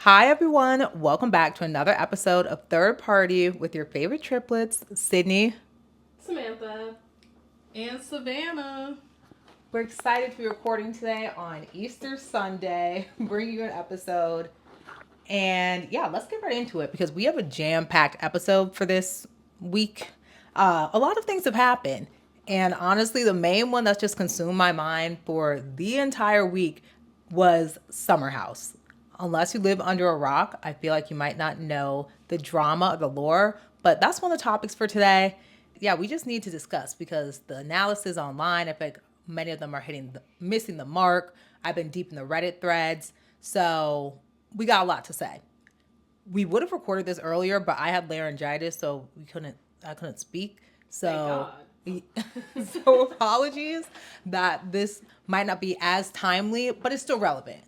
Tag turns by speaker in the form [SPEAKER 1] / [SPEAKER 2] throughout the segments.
[SPEAKER 1] Hi, everyone. Welcome back to another episode of Third Party with your favorite triplets, Sydney.
[SPEAKER 2] Samantha. And Savannah.
[SPEAKER 1] We're excited to be recording today on Easter Sunday, bringing you an episode. And yeah, let's get right into it because we have a jam packed episode for this week. A lot of things have happened. And honestly, the main one that's just consumed my mind for the entire week was Summer House. Unless you live under a rock, I feel like you might not know the drama of the lore, but that's one of the topics for today. Yeah, we just need to discuss because the analysis online, I think many of them are missing the mark. I've been deep in the Reddit threads, so we got a lot to say. We would have recorded this earlier, but I had laryngitis, so I couldn't speak.
[SPEAKER 2] Thank
[SPEAKER 1] So
[SPEAKER 2] God.
[SPEAKER 1] so apologies that this might not be as timely, but it's still relevant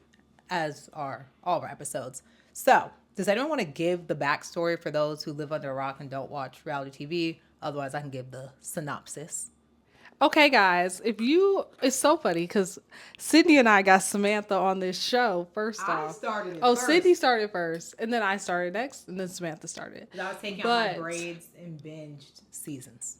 [SPEAKER 1] as are all of our episodes. So, does anyone want to give the backstory for those who live under a rock and don't watch reality TV? Otherwise, I can give the synopsis.
[SPEAKER 2] Okay, guys, it's so funny because Sydney and I got Samantha on this show first
[SPEAKER 1] I
[SPEAKER 2] off.
[SPEAKER 1] started it
[SPEAKER 2] Oh, Sydney
[SPEAKER 1] first.
[SPEAKER 2] started first, and then I started next, and then Samantha started.
[SPEAKER 1] I was taking out my
[SPEAKER 2] But
[SPEAKER 1] braids and binged seasons.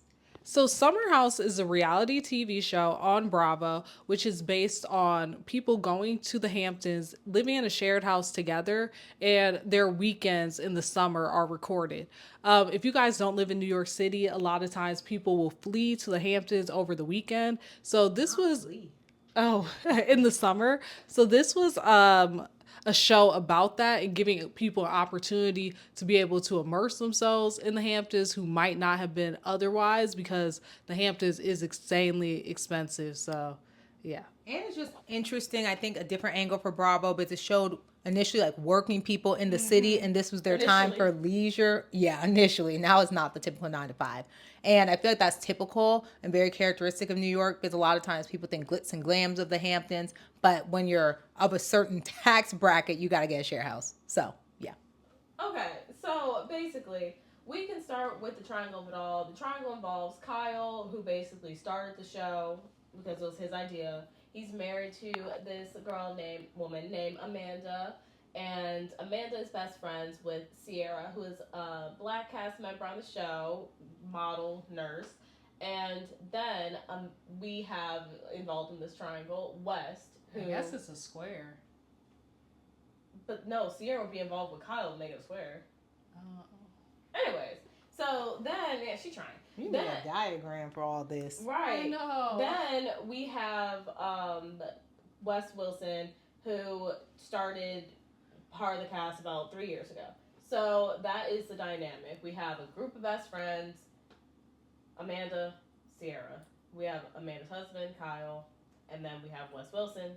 [SPEAKER 2] So, Summer House is a reality TV show on Bravo, which is based on people going to the Hamptons, living in a shared house together, and their weekends in the summer are recorded. If you guys don't live in New York City, a lot of times people will flee to the Hamptons over the weekend. So, this
[SPEAKER 1] Not
[SPEAKER 2] was
[SPEAKER 1] Lee.
[SPEAKER 2] Oh, in the summer. So this was a show about that and giving people an opportunity to be able to immerse themselves in the Hamptons who might not have been otherwise because the Hamptons is insanely expensive. So, yeah.
[SPEAKER 1] And it's just interesting, I think, a different angle for Bravo, but it showed initially like working people in the city, and this was their time
[SPEAKER 2] Initially.
[SPEAKER 1] for leisure. Yeah, initially. Now it's not the typical 9 to 5. And I feel like that's typical and very characteristic of New York because a lot of times people think glitz and glams of the Hamptons, but when you're of a certain tax bracket, you got to get a share house. So, yeah.
[SPEAKER 2] Okay, so basically, we can start with the triangle of it all. The triangle involves Kyle, who basically started the show because it was his idea. He's married to this woman named Amanda, and Amanda is best friends with Ciara, who is a black cast member on the show, model, nurse. And then we have involved in this triangle West, who.
[SPEAKER 3] I guess it's a square.
[SPEAKER 2] But no, Ciara would be involved with Kyle to make it a square.
[SPEAKER 3] Uh,
[SPEAKER 2] Anyways, so then yeah, she trying.
[SPEAKER 1] You need
[SPEAKER 2] Then
[SPEAKER 1] a diagram for all this.
[SPEAKER 2] right.
[SPEAKER 3] I know.
[SPEAKER 2] Then we have Wes Wilson who started part of the cast about 3 years ago. So that is the dynamic. We have a group of best friends, Amanda, Ciara. We have Amanda's husband, Kyle, and then we have Wes Wilson,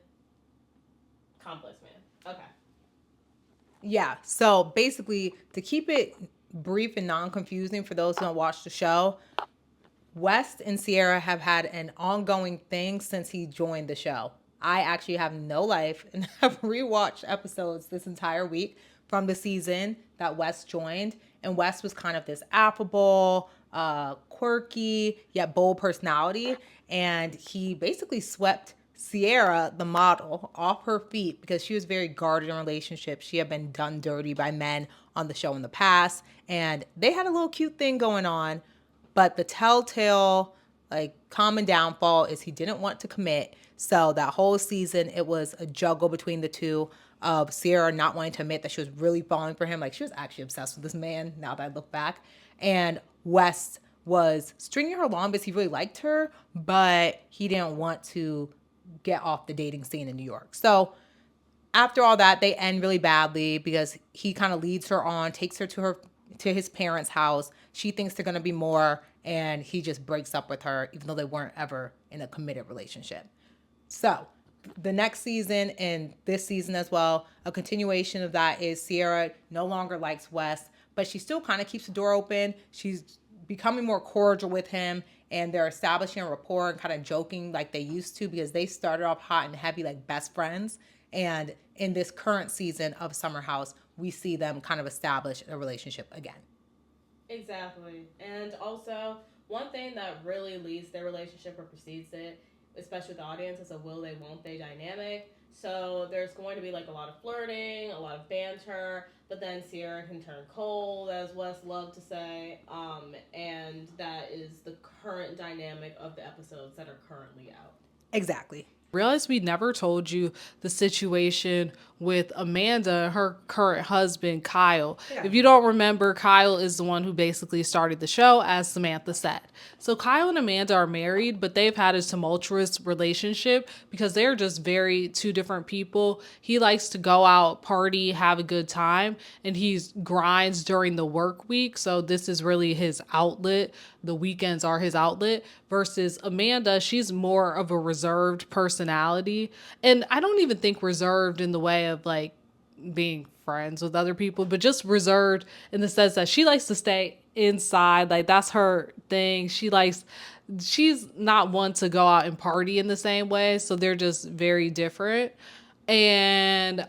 [SPEAKER 2] complex man. Okay.
[SPEAKER 1] Yeah. So basically, to keep it brief and non confusing for those who don't watch the show, West and Ciara have had an ongoing thing since he joined the show. I actually have no life and have rewatched episodes this entire week from the season that West joined. And West was kind of this affable, quirky, yet bold personality. And he basically swept Ciara, the model, off her feet because she was very guarded in relationships. She had been done dirty by men on the show in the past. And they had a little cute thing going on, but the telltale, like, common downfall is he didn't want to commit. So that whole season, it was a juggle between the two of Ciara not wanting to admit that she was really falling for him. Like, she was actually obsessed with this man now that I look back. And West was stringing her along because he really liked her, but he didn't want to get off the dating scene in New York. So after all that, they end really badly because he kind of leads her on, takes her to his parents' house. She thinks they're gonna be more, and he just breaks up with her, even though they weren't ever in a committed relationship. So the next season and this season as well, a continuation of that is Ciara no longer likes Wes, but she still kind of keeps the door open. She's becoming more cordial with him, and they're establishing a rapport and kind of joking like they used to because they started off hot and heavy like best friends. And in this current season of Summer House, we see them kind of establish a relationship again.
[SPEAKER 2] Exactly. And also, one thing that really leads their relationship or precedes it, especially with the audience, is a will they, won't they dynamic. So there's going to be like a lot of flirting, a lot of banter, but then Ciara can turn cold, as Wes loved to say. And that is the current dynamic of the episodes that are currently out.
[SPEAKER 1] Exactly.
[SPEAKER 3] Realize we never told you the situation with Amanda and her current husband, Kyle.
[SPEAKER 1] Yeah.
[SPEAKER 3] If you don't remember, Kyle is the one who basically started the show, as Samantha said. So Kyle and Amanda are married, but they've had a tumultuous relationship because they're just very two different people. He likes to go out, party, have a good time, and he grinds during the work week. So this is really his outlet. The weekends are his outlet. Versus Amanda, she's more of a reserved personality. And I don't even think reserved in the way of like being friends with other people, but just reserved in the sense that she likes to stay inside. Like that's her thing. She's not one to go out and party in the same way. So they're just very different. And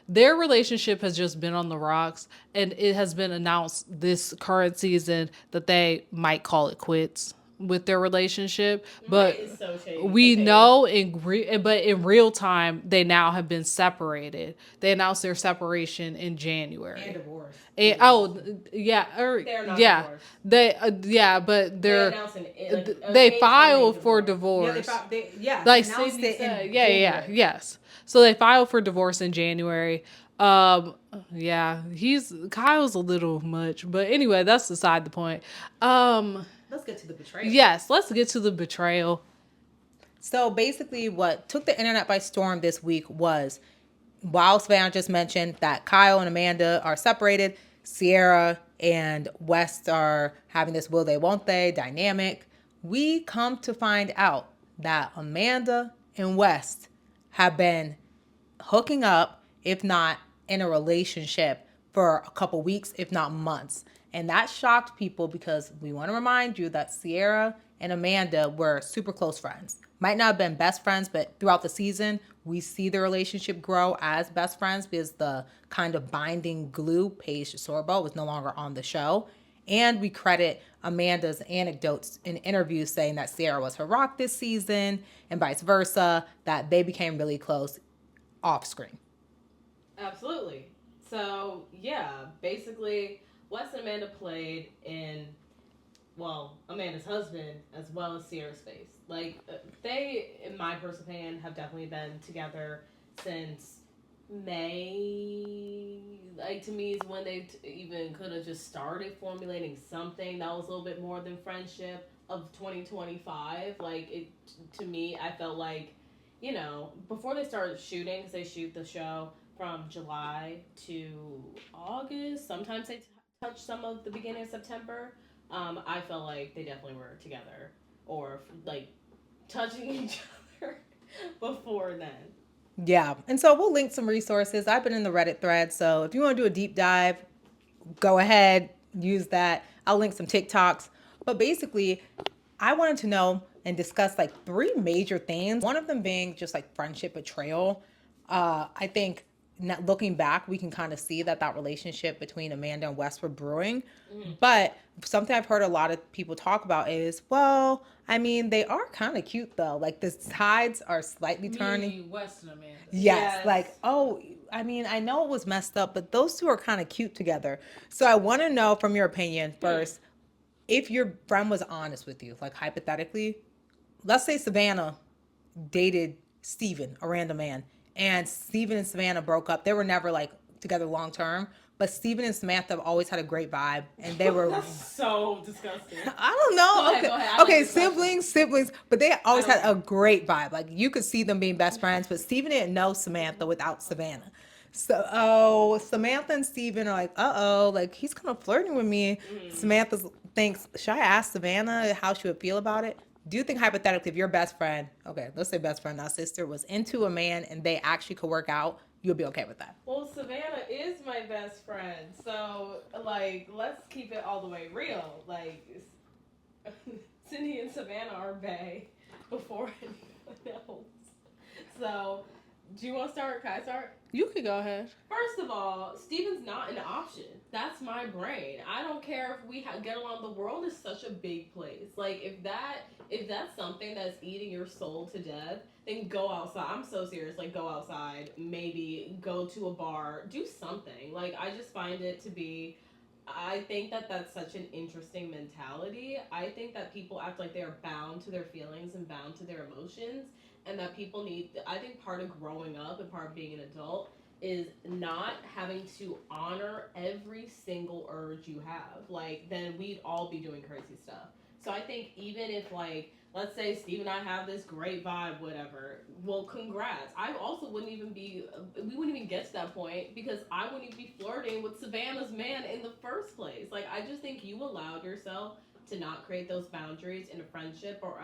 [SPEAKER 3] their relationship has just been on the rocks, and it has been announced this current season that they might call it quits with their relationship. But
[SPEAKER 2] Right, is so shady.
[SPEAKER 3] we
[SPEAKER 2] Okay.
[SPEAKER 3] know but in real time they now have been separated. They announced their separation in January.
[SPEAKER 1] And divorce.
[SPEAKER 3] And,
[SPEAKER 2] They're not
[SPEAKER 3] yeah,
[SPEAKER 2] divorced.
[SPEAKER 3] but
[SPEAKER 2] They
[SPEAKER 3] they're
[SPEAKER 2] announced
[SPEAKER 3] they
[SPEAKER 2] a
[SPEAKER 3] filed for
[SPEAKER 2] divorce.
[SPEAKER 3] divorce.
[SPEAKER 1] Like
[SPEAKER 3] Sydney
[SPEAKER 1] announced it
[SPEAKER 3] said,
[SPEAKER 1] in
[SPEAKER 3] yeah, yes. So they filed for divorce in January. Yeah, Kyle's a little much, but anyway, that's beside the point.
[SPEAKER 1] Let's get to the betrayal.
[SPEAKER 3] Yes, let's get to the betrayal.
[SPEAKER 1] So basically, what took the internet by storm this week was, while Savannah just mentioned that Kyle and Amanda are separated, Ciara and West are having this will they, won't they dynamic. We come to find out that Amanda and West have been hooking up, if not in a relationship, for a couple weeks, if not months. And that shocked people because we want to remind you that Ciara and Amanda were super close friends. Might not have been best friends, but throughout the season, we see the relationship grow as best friends because the kind of binding glue, Paige Sorbo, was no longer on the show. And we credit Amanda's anecdotes in interviews saying that Ciara was her rock this season and vice versa, that they became really close off screen.
[SPEAKER 2] Absolutely. So, yeah, basically, Wes and Amanda played in, well, Amanda's husband as well as Ciara's face. Like, they, in my personal opinion, have definitely been together since May. Like, to me, is when they even could have just started formulating something that was a little bit more than friendship of 2025. Like, it, to me, I felt like, you know, before they started shooting, because they shoot the show from July to August. Sometimes they touch some of the beginning of September. I felt like they definitely were together or like touching each other before then.
[SPEAKER 1] Yeah. And so we'll link some resources. I've been in the Reddit thread. So if you want to do a deep dive, go ahead, use that. I'll link some TikToks. But basically, I wanted to know and discuss like three major things. One of them being just like friendship betrayal. I think looking back, we can kind of see that relationship between Amanda and Wes were brewing. But something I've heard a lot of people talk about is, well, I mean, they are kind of cute though. Like the tides are slightly turning.
[SPEAKER 3] West and Amanda.
[SPEAKER 1] Yes, like, oh, I mean, I know it was messed up, but those two are kind of cute together. So I want to know from your opinion first, if your friend was honest with you, like hypothetically, let's say Savannah dated Steven, a random man, and Steven and Savannah broke up. They were never like together long term, but Steven and Samantha have always had a great vibe, and they were.
[SPEAKER 2] That's so disgusting.
[SPEAKER 1] I don't know.
[SPEAKER 2] Go ahead,
[SPEAKER 1] Okay,
[SPEAKER 2] go ahead. I like
[SPEAKER 1] okay,
[SPEAKER 2] this question.
[SPEAKER 1] siblings, but they always
[SPEAKER 2] I
[SPEAKER 1] had
[SPEAKER 2] don't
[SPEAKER 1] a great vibe. Like you could see them being best friends, but Steven didn't know Samantha without Savannah. So, Samantha and Steven are like, like he's kind of flirting with me. Samantha thinks, should I ask Savannah how she would feel about it? Do you think hypothetically, if your best friend, okay, let's say best friend, not sister, was into a man and they actually could work out, you would be okay with that?
[SPEAKER 2] Well, Savannah is my best friend, so like, let's keep it all the way real. Like, Cindy and Savannah are bae before anyone else. So, Do you want to start? Can I start?
[SPEAKER 3] You could go ahead.
[SPEAKER 2] First of all, Steven's not an option. That's my brain. I don't care if we get along. The world is such a big place. Like if that's something that's eating your soul to death, then go outside. I'm so serious. Like go outside. Maybe go to a bar. Do something. Like I just find it to be. I think that that's such an interesting mentality. I think that people act like they are bound to their feelings and bound to their emotions, and that people need. I think part of growing up and part of being an adult is not having to honor every single urge you have. Like, then we'd all be doing crazy stuff. So I think even if, like, let's say Steve and I have this great vibe, whatever, well, congrats. I also wouldn't even be, we wouldn't even get to that point because I wouldn't even be flirting with Savannah's man in the first place. Like, I just think you allowed yourself to not create those boundaries in a friendship or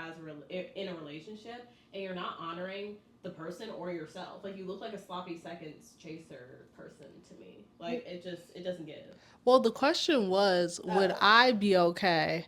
[SPEAKER 2] in a relationship, and you're not honoring the person or yourself. Like you look like a sloppy seconds chaser person to me. Like it doesn't give.
[SPEAKER 3] Well, the question was, would I be okay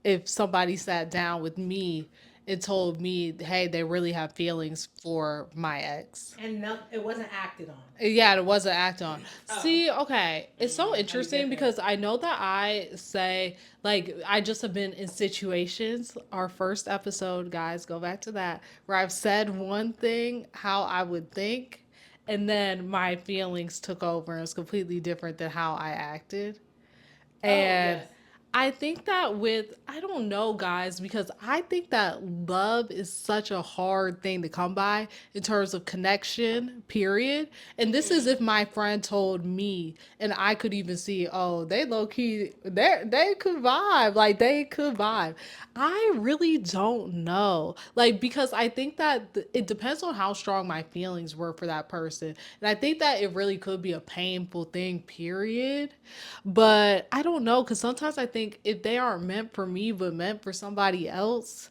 [SPEAKER 3] if somebody sat down with me and told me, hey, they really have feelings for my ex?
[SPEAKER 1] And no, it wasn't acted on.
[SPEAKER 3] Yeah, it wasn't act on.
[SPEAKER 2] Oh.
[SPEAKER 3] See, okay, it's so
[SPEAKER 2] How you
[SPEAKER 3] interesting
[SPEAKER 2] get
[SPEAKER 3] because
[SPEAKER 2] there?
[SPEAKER 3] I know that I say like I just have been in situations. Our first episode, guys, go back to that where I've said one thing how I would think, and then my feelings took over and it was completely different than how I acted.
[SPEAKER 2] Oh
[SPEAKER 3] And
[SPEAKER 2] yes.
[SPEAKER 3] I think that with, I don't know, guys, because I think that love is such a hard thing to come by in terms of connection, period. And this is if my friend told me and I could even see, oh, they low key, they could vibe. Like, they could vibe. I really don't know. Like, because I think that it depends on how strong my feelings were for that person. And I think that it really could be a painful thing, period. But I don't know, because sometimes I think if they aren't meant for me, but meant for somebody else,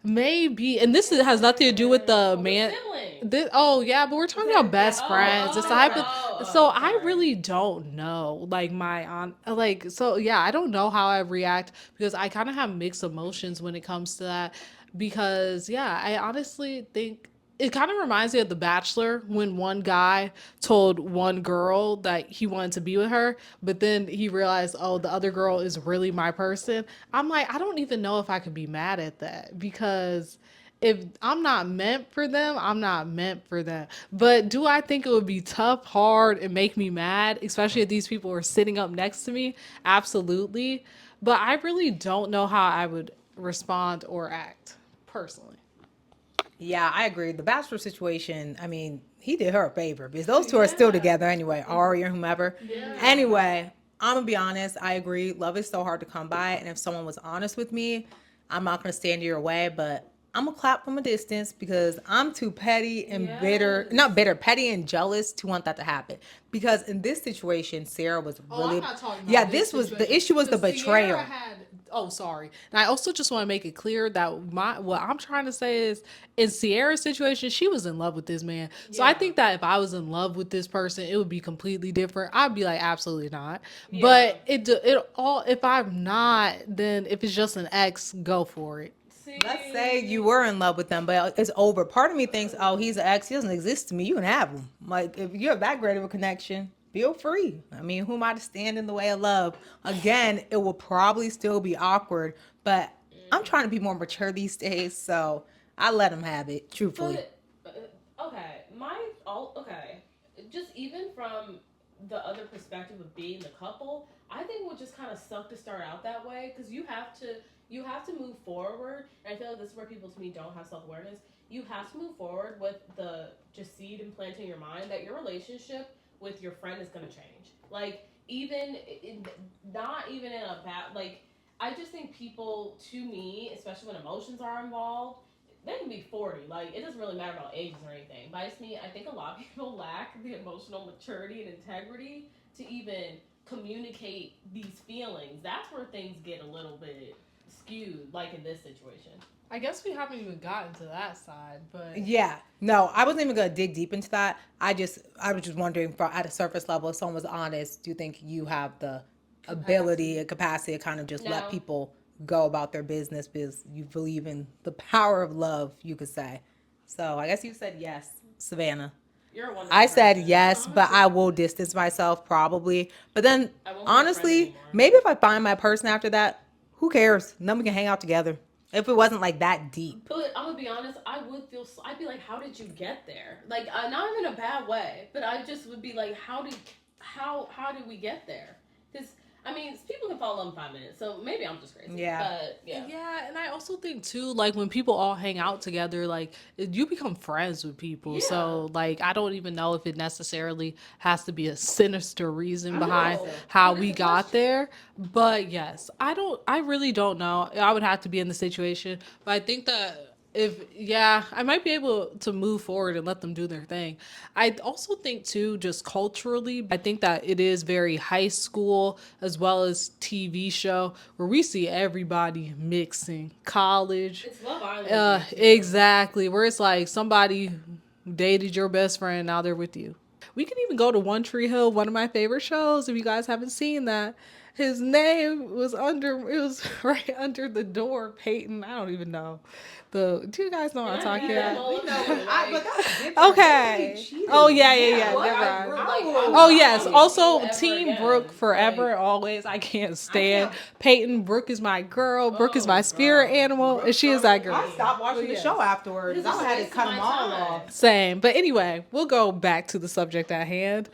[SPEAKER 3] maybe. And has nothing to do with the
[SPEAKER 2] But we're
[SPEAKER 3] man.
[SPEAKER 2] siblings.
[SPEAKER 3] Oh yeah, but we're talking about best friends. It's a hypo. So I
[SPEAKER 2] Sorry.
[SPEAKER 3] really don't know. Like my aunt, like so yeah. I don't know how I react because I kind of have mixed emotions when it comes to that. Because yeah, I honestly think it kind of reminds me of The Bachelor when one guy told one girl that he wanted to be with her, but then he realized, oh, the other girl is really my person. I'm like, I don't even know if I could be mad at that because if I'm not meant for them, I'm not meant for them. But do I think it would be tough, hard, and make me mad, especially if these people were sitting up next to me? Absolutely. But I really don't know how I would respond or act personally.
[SPEAKER 1] Yeah, I agree. The Bachelor situation, I mean, he did her a favor because those two are still
[SPEAKER 2] Yeah.
[SPEAKER 1] together anyway, Ari or whomever.
[SPEAKER 2] Yeah.
[SPEAKER 1] Anyway, I'm going to be honest. I agree. Love is so hard to come by. And if someone was honest with me, I'm not going to stand in your way, but I'm going to clap from a distance because I'm too petty and bitter,
[SPEAKER 2] Yes.
[SPEAKER 1] not bitter, petty and jealous to want that to happen. Because in this situation, Sarah was
[SPEAKER 3] Oh,
[SPEAKER 1] really,
[SPEAKER 3] I'm not talking about
[SPEAKER 1] yeah,
[SPEAKER 3] this
[SPEAKER 1] this was, the
[SPEAKER 3] situation.
[SPEAKER 1] issue was the
[SPEAKER 3] 'Cause
[SPEAKER 1] betrayal.
[SPEAKER 3] Ciara had. Oh, sorry. And I also just want to make it clear that what I'm trying to say is, in Sierra's situation, she was in love with this man. So I
[SPEAKER 2] Yeah.
[SPEAKER 3] think that if I was in love with this person, it would be completely different. I'd be like, absolutely not.
[SPEAKER 2] Yeah.
[SPEAKER 3] But it all. If I'm not, then if it's just an ex, go for it.
[SPEAKER 2] See.
[SPEAKER 1] Let's say you were in love with them, but it's over. Part of me thinks, oh, he's an ex. He doesn't exist to me. You can have him. Like, if you have that great of a connection, feel free. I mean, who am I to stand in the way of love? Again, it will probably still be awkward, but I'm trying to be more mature these days, so I let him have it, truthfully.
[SPEAKER 2] Okay, my all okay. Just even from the other perspective of being the couple, I think it would just kind of suck to start out that way because you have to move forward. And I feel like this is where people to me don't have self awareness. You have to move forward with the just seed implanted in your mind that your relationship with your friend is going to change. Like not even in a bad like. I just think people, to me, especially when emotions are involved, they can be 40. Like, it doesn't really matter about ages or anything. But I think a lot of people lack the emotional maturity and integrity to even communicate these feelings. That's where things get a little bit skewed, like in this situation.
[SPEAKER 3] I guess we haven't even gotten to that side, but
[SPEAKER 1] Yeah, no, I wasn't even gonna dig deep into that. I was just wondering, for at a surface level, if someone was honest, do you think you have the ability and capacity to kind of just let
[SPEAKER 2] No.
[SPEAKER 1] people go about their business because you believe in the power of love? You could say. So I guess you said yes, Savannah.
[SPEAKER 2] You're a wonderful
[SPEAKER 1] I said
[SPEAKER 2] person.
[SPEAKER 1] yes, but I will distance myself probably. But then,
[SPEAKER 2] I won't be your friend
[SPEAKER 1] honestly,
[SPEAKER 2] anymore.
[SPEAKER 1] maybe if I find my person after that, who cares? Then we can hang out together. If it wasn't like that deep.
[SPEAKER 2] But I'm gonna be honest, I would feel. I'd be like, how did you get there? Like, not in a bad way, but I just would be like, how did we get there? Because I mean, people can fall in love in 5 minutes, so maybe I'm just crazy.
[SPEAKER 1] Yeah.
[SPEAKER 2] But yeah.
[SPEAKER 3] Yeah, and I also think too, like when people all hang out together, like you become friends with people.
[SPEAKER 2] Yeah.
[SPEAKER 3] So like I don't even know if it necessarily has to be a sinister reason behind
[SPEAKER 2] know.
[SPEAKER 3] how
[SPEAKER 2] But
[SPEAKER 3] we
[SPEAKER 2] it's a
[SPEAKER 3] got
[SPEAKER 2] question.
[SPEAKER 3] there. But yes, I really don't know. I would have to be in the situation. But I think that I might be able to move forward and let them do their thing. I also think too, just culturally, I think that it is very high school as well as TV show where we see everybody mixing college.
[SPEAKER 2] It's Love Island. too.
[SPEAKER 3] Exactly. Where it's like somebody dated your best friend, now they're with you. We can even go to One Tree Hill, one of my favorite shows. If you guys haven't seen that, his name was it was right under the door. Peyton, I don't even know. Do you guys know what I'm talking about? Okay. Oh yeah. Never mind. Oh yes. Also, Team Brooke forever, always. I can't stand Peyton. Brooke is my girl. Brooke is my spirit animal, and she is that girl.
[SPEAKER 1] I stopped watching the show afterwards. I had to cut them all off.
[SPEAKER 3] Same. But anyway, we'll go back to the subject at hand.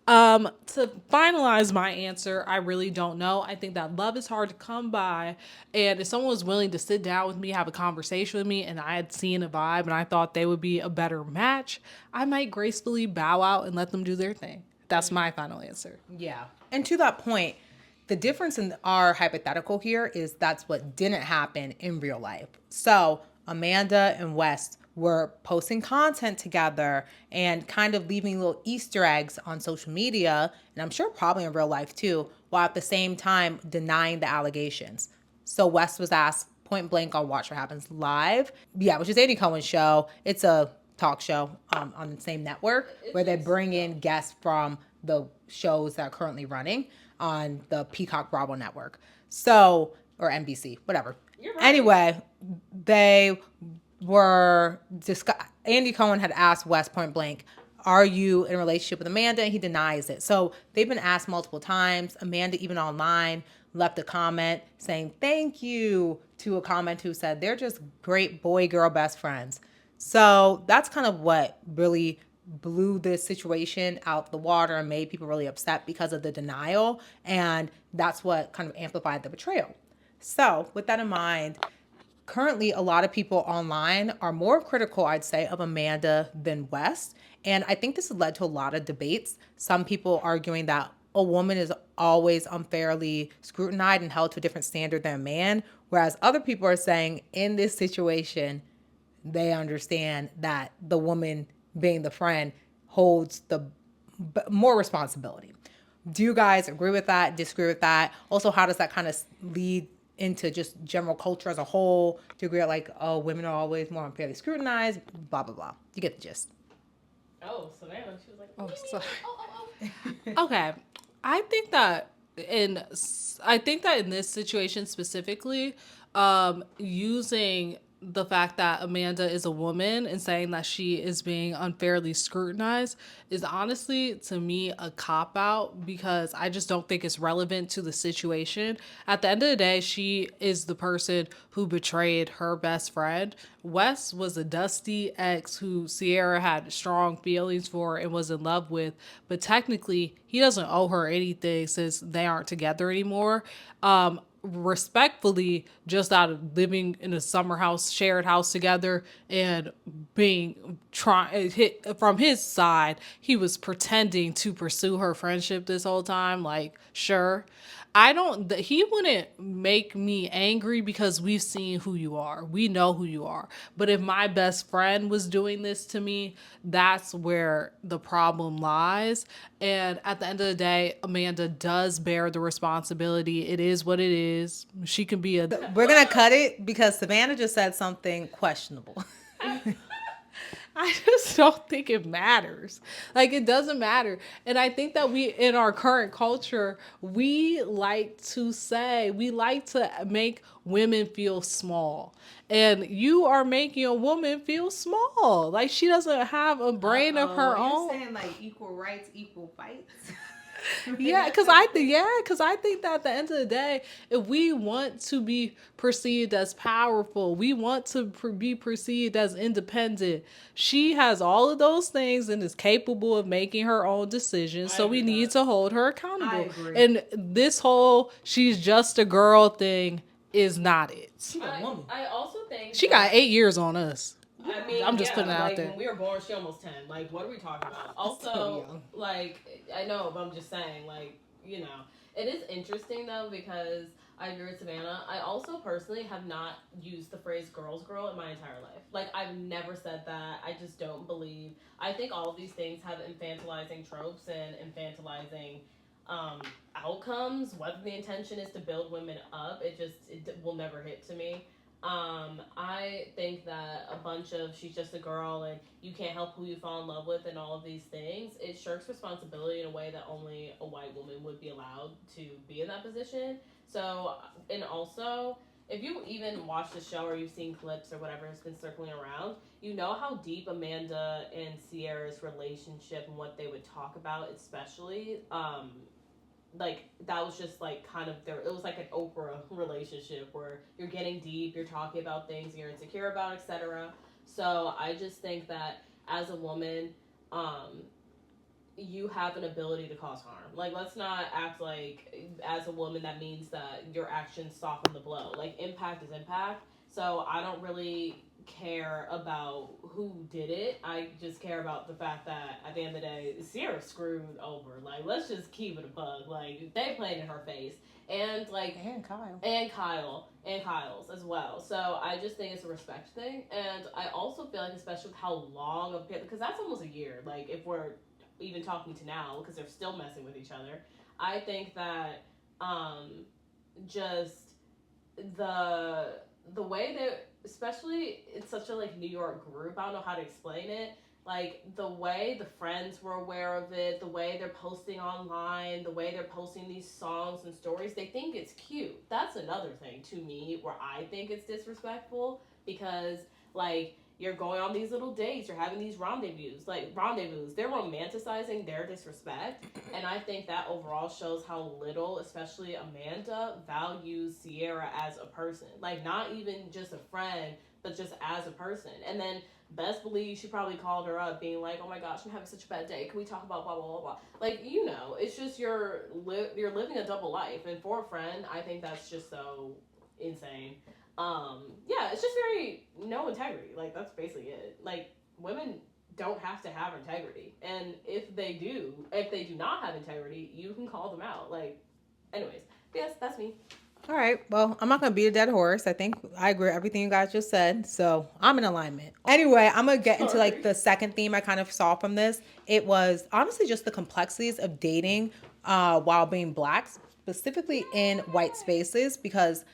[SPEAKER 3] To finalize my answer, I really don't know. I think that love is hard to come by. And if someone was willing to sit down with me, have a conversation with me, and I had seen a vibe and I thought they would be a better match, I might gracefully bow out and let them do their thing. That's my final answer.
[SPEAKER 1] Yeah. And to that point, the difference in our hypothetical here is that's what didn't happen in real life. So Amanda and West were posting content together and kind of leaving little Easter eggs on social media, and I'm sure probably in real life too, while at the same time denying the allegations. So West was asked point blank on Watch What Happens Live. Yeah, which is Andy Cohen's show. It's a talk show on the same network where they bring in guests from the shows that are currently running on the Peacock Bravo network. So, or NBC, whatever.
[SPEAKER 2] You're right.
[SPEAKER 1] Anyway, they were Andy Cohen had asked West point blank, are you in a relationship with Amanda? And he denies it. So they've been asked multiple times. Amanda, even online, left a comment saying thank you to a comment who said they're just great boy-girl best friends. So that's kind of what really blew this situation out the water and made people really upset because of the denial. And that's what kind of amplified the betrayal. So with that in mind, currently a lot of people online are more critical, I'd say, of Amanda than West. And I think this has led to a lot of debates. Some people arguing that a woman is always unfairly scrutinized and held to a different standard than a man, whereas other people are saying in this situation, they understand that the woman being the friend holds the more responsibility. Do you guys agree with that, disagree with that? Also, how does that kind of lead into just general culture as a whole? Do you agree like, oh, women are always more unfairly scrutinized, blah, blah, blah. You get the gist.
[SPEAKER 2] Oh, Savannah, she was like,
[SPEAKER 3] Oh, sorry.
[SPEAKER 2] oh.
[SPEAKER 3] Okay. I think that in this situation specifically, using the fact that Amanda is a woman and saying that she is being unfairly scrutinized is honestly, to me, a cop-out because I just don't think it's relevant to the situation. At the end of the day, she is the person who betrayed her best friend. Wes was a dusty ex who Ciara had strong feelings for and was in love with, but technically, he doesn't owe her anything since they aren't together anymore. Respectfully, just out of living in a shared house together and from his side, he was pretending to pursue her friendship this whole time. Like, sure. He wouldn't make me angry because we've seen who you are. We know who you are. But if my best friend was doing this to me, that's where the problem lies. And at the end of the day, Amanda does bear the responsibility. It is what it is. She can be
[SPEAKER 1] We're going to cut it because Savannah just said something questionable.
[SPEAKER 3] I just don't think it matters. Like, it doesn't matter. And I think that we, in our current culture, we like to make women feel small. And you are making a woman feel small. Like, she doesn't have a brain of her
[SPEAKER 1] Are you
[SPEAKER 3] own.
[SPEAKER 1] saying like equal rights, equal fights?
[SPEAKER 3] Because I think that at the end of the day, if we want to be perceived as powerful, we want to be perceived as independent. She has all of those things and is capable of making her own decisions. So we need to hold her accountable.
[SPEAKER 1] I agree.
[SPEAKER 3] And this whole "she's just a girl" thing is not it.
[SPEAKER 1] She's a woman.
[SPEAKER 2] I also think
[SPEAKER 3] She got 8 years on us.
[SPEAKER 2] I mean,
[SPEAKER 3] I'm just putting it out
[SPEAKER 2] like,
[SPEAKER 3] there.
[SPEAKER 2] When we were born, she almost 10. Like, what are we talking about? Also,
[SPEAKER 1] young.
[SPEAKER 2] like, I know, but I'm just saying, like, it is interesting though because I agree with Savannah. I also personally have not used the phrase "girl's girl" in my entire life. Like, I've never said that. I just don't believe. I think all of these things have infantilizing tropes and infantilizing outcomes. Whether the intention is to build women up, it will never hit to me. I think that a bunch of "she's just a girl" and "you can't help who you fall in love with" and all of these things, it shirks responsibility in a way that only a white woman would be allowed to be in that position. So, and also, if you even watch the show or you've seen clips or whatever has been circling around, you know how deep Amanda and Ciara's relationship and what they would talk about, especially like that was just like kind of there, it was like an Oprah relationship where you're getting deep, you're talking about things you're insecure about, etc. So I just think that as a woman, um you have an ability to cause harm. Like, let's not act like as a woman that means that your actions soften the blow. Like, impact is impact. So I don't really care about who did it. I just care about the fact that at the end of the day, Ciara screwed over. Like, let's just keep it a bug. Like, they played in her face. And like and Kyle's as well. So I just think it's a respect thing, and I also feel like, especially with how long of because that's almost a year. Like, if we're even talking to now, because they're still messing with each other, I think that just the way that, especially it's such a like New York group, I don't know how to explain it, like the way the friends were aware of it, the way they're posting online, the way they're posting these songs and stories, they think it's cute. That's another thing to me where I think it's disrespectful, because like you're going on these little dates, you're having these rendezvous, they're romanticizing their disrespect. And I think that overall shows how little, especially Amanda, values Ciara as a person. Like, not even just a friend, but just as a person. And then best believe she probably called her up being like, "Oh my gosh, I'm having such a bad day, can we talk about blah blah blah blah." Like, it's just you're living a double life, and for a friend I think that's just so insane. Yeah, it's just very no integrity. Like, that's basically it. Like, women don't have to have integrity, and if they do not have integrity, you can call them out. Like, anyways, yes, that's me.
[SPEAKER 1] All right. Well, I'm not going to beat a dead horse. I think I agree with everything you guys just said. So I'm in alignment. Anyway, I'm going to get into like the second theme I kind of saw from this. It was honestly just the complexities of dating while being black, specifically in white spaces, because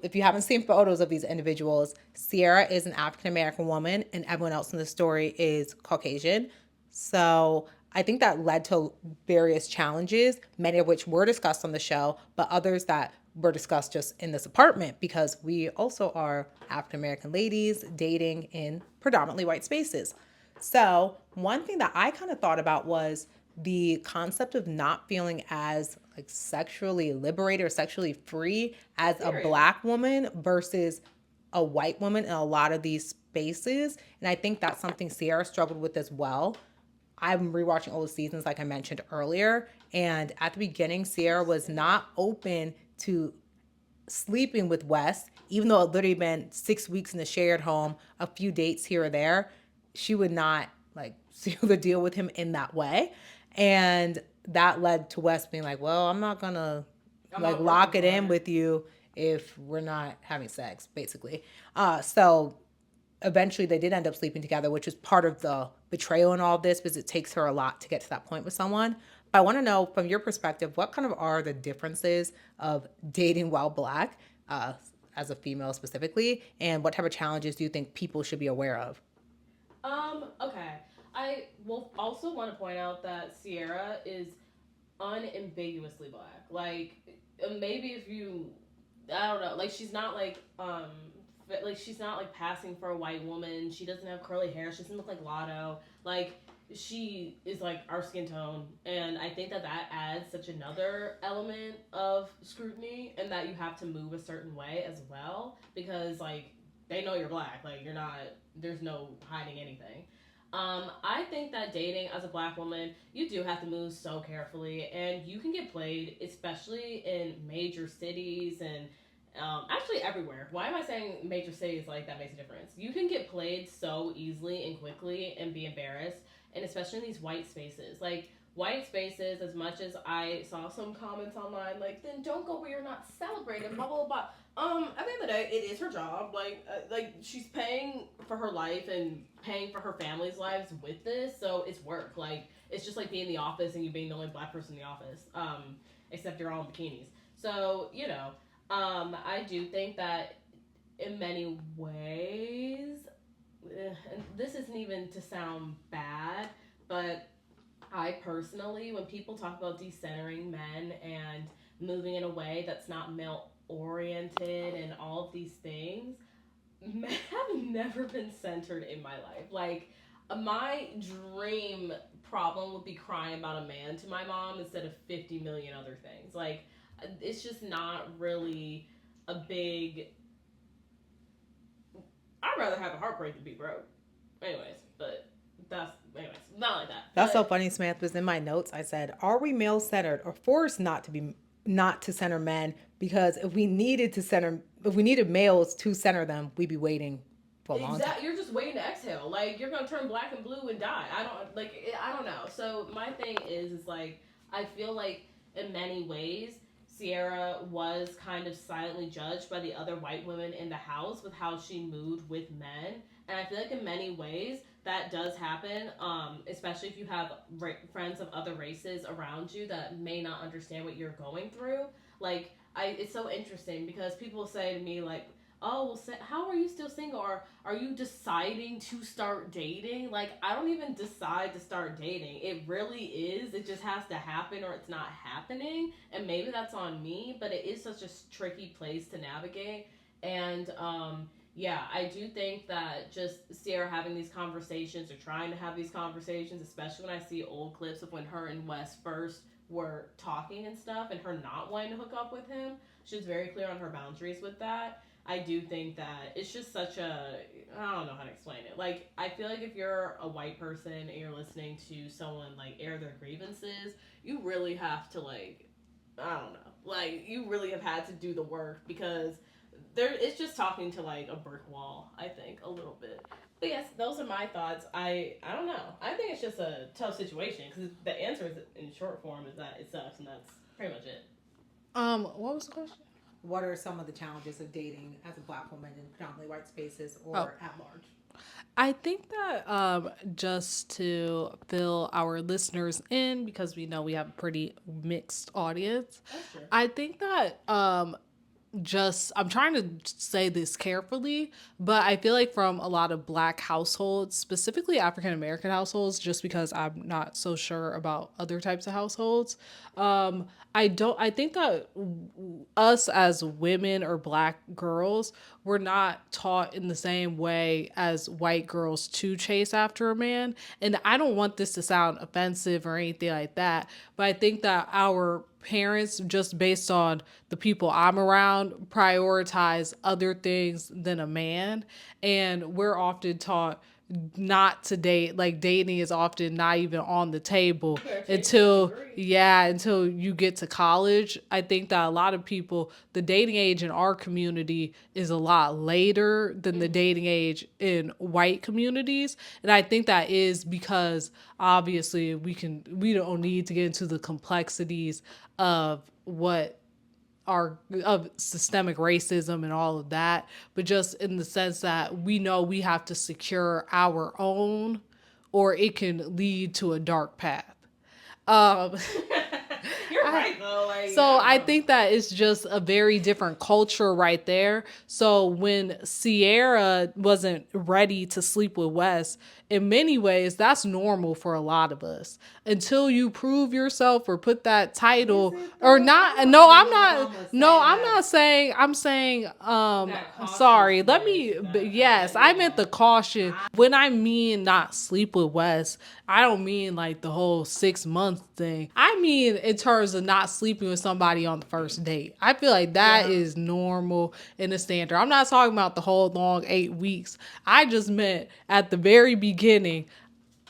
[SPEAKER 1] if you haven't seen photos of these individuals, Ciara is an African American woman and everyone else in the story is Caucasian. So I think that led to various challenges, many of which were discussed on the show, but others that were discussed just in this apartment, because we also are African American ladies dating in predominantly white spaces. So one thing that I kind of thought about was the concept of not feeling as like sexually liberated or sexually free as a black woman versus a white woman in a lot of these spaces. And I think that's something Ciara struggled with as well. I'm rewatching all the seasons, like I mentioned earlier. And at the beginning, Ciara was not open to sleeping with Wes, even though it literally been 6 weeks in a shared home, a few dates here or there. She would not like seal the deal with him in that way. And that led to Wes being like, well, I'm not gonna like lock it in with you if we're not having sex, basically. So eventually they did end up sleeping together, which is part of the betrayal in all of this, because it takes her a lot to get to that point with someone. But I want to know from your perspective, what kind of are the differences of dating while black, as a female specifically, and what type of challenges do you think people should be aware of?
[SPEAKER 2] Okay. I will also want to point out that Ciara is unambiguously black. Like, maybe if you, I don't know, like she's not like she's not like passing for a white woman. She doesn't have curly hair. She doesn't look like Lotto. Like, she is like our skin tone, and I think that that adds such another element of scrutiny, and that you have to move a certain way as well, because like they know you're black. Like, you're not. There's no hiding anything. I think that dating as a black woman, you do have to move so carefully, and you can get played, especially in major cities and actually everywhere. Why am I saying major cities like that makes a difference? You can get played so easily and quickly and be embarrassed, and especially in these white spaces. Like, white spaces, as much as I saw some comments online, like, then don't go where you're not celebrated, blah blah blah. At the end of the day, it is her job. Like she's paying for her life and paying for her family's lives with this, so it's work. Like, it's just like being in the office and you being the only black person in the office, except you're all in bikinis. So I do think that in many ways, and this isn't even to sound bad, but I personally, when people talk about decentering men and moving in a way that's not male oriented and all of these things, men have never been centered in my life. Like, my dream problem would be crying about a man to my mom instead of 50 million other things. Like, it's just not really a big. I'd rather have a heartbreak than be broke. Anyways, but anyways, not like that.
[SPEAKER 1] That's so
[SPEAKER 2] But
[SPEAKER 1] funny, Samantha. Because in my notes, I said, "Are we male centered or forced not to center men? Because if we needed males to center them, we'd be waiting for a long time."
[SPEAKER 2] exactly, you're just waiting to exhale. Like, you're gonna turn black and blue and die. I don't know. So my thing is like, I feel like in many ways, Ciara was kind of silently judged by the other white women in the house with how she moved with men, and I feel like in many ways that does happen. Especially if you have friends of other races around you that may not understand what you're going through. Like, it's so interesting because people say to me like, oh well, how are you still single, or are you deciding to start dating? Like, I don't even decide to start dating. It really is, it just has to happen or it's not happening, and maybe that's on me, but it is such a tricky place to navigate. And yeah, I do think that just Ciara having these conversations or trying to have these conversations, especially when I see old clips of when her and Wes first were talking and stuff, and her not wanting to hook up with him, she was very clear on her boundaries with that. I do think that it's just such a, I don't know how to explain it. Like, I feel like if you're a white person and you're listening to someone like air their grievances, you really have to, like, I don't know. Like, you really have had to do the work, because it's just talking to like a brick wall, I think, a little bit. But yes, those are my thoughts. I don't know. I think it's just a tough situation, because the answer is, in short form, is that it sucks, and that's pretty much it.
[SPEAKER 3] What was the question?
[SPEAKER 1] What are some of the challenges of dating as a black woman in predominantly white spaces
[SPEAKER 3] Oh,
[SPEAKER 1] or at large?
[SPEAKER 3] I think that just to fill our listeners in, because we know we have a pretty mixed audience,
[SPEAKER 2] That's true.
[SPEAKER 3] I think that just I'm trying to say this carefully, but I feel like from a lot of black households, specifically African American households, just because I'm not so sure about other types of households, I think that us as women or black girls, we're not taught in the same way as white girls to chase after a man. And I don't want this to sound offensive or anything like that, but I think that our parents, just based on the people I'm around, prioritize other things than a man. And we're often taught not to date. Like, dating is often not even on the table
[SPEAKER 2] You better chase that
[SPEAKER 3] until,
[SPEAKER 2] degree.
[SPEAKER 3] yeah, until you get to college. I think that a lot of people, the dating age in our community is a lot later than the dating age in white communities. And I think that is because obviously we don't need to get into the complexities of what our of systemic racism and all of that, but just in the sense that we know we have to secure our own, or it can lead to a dark path. Um,
[SPEAKER 2] You're right though. Like,
[SPEAKER 3] So I think that it's just a very different culture right there. So when Ciara wasn't ready to sleep with Wes, in many ways, that's normal for a lot of us. Until you prove yourself or put that title or not. No, I'm not. No, I'm not saying. I'm saying. Sorry. Let me. Yes, I meant the caution. When I mean not sleep with Wes, I don't mean like the whole 6 month thing. I mean in terms of not sleeping with somebody on the first date. I feel like that is normal in the standard. I'm not talking about the whole long 8 weeks. I just meant at the very beginning.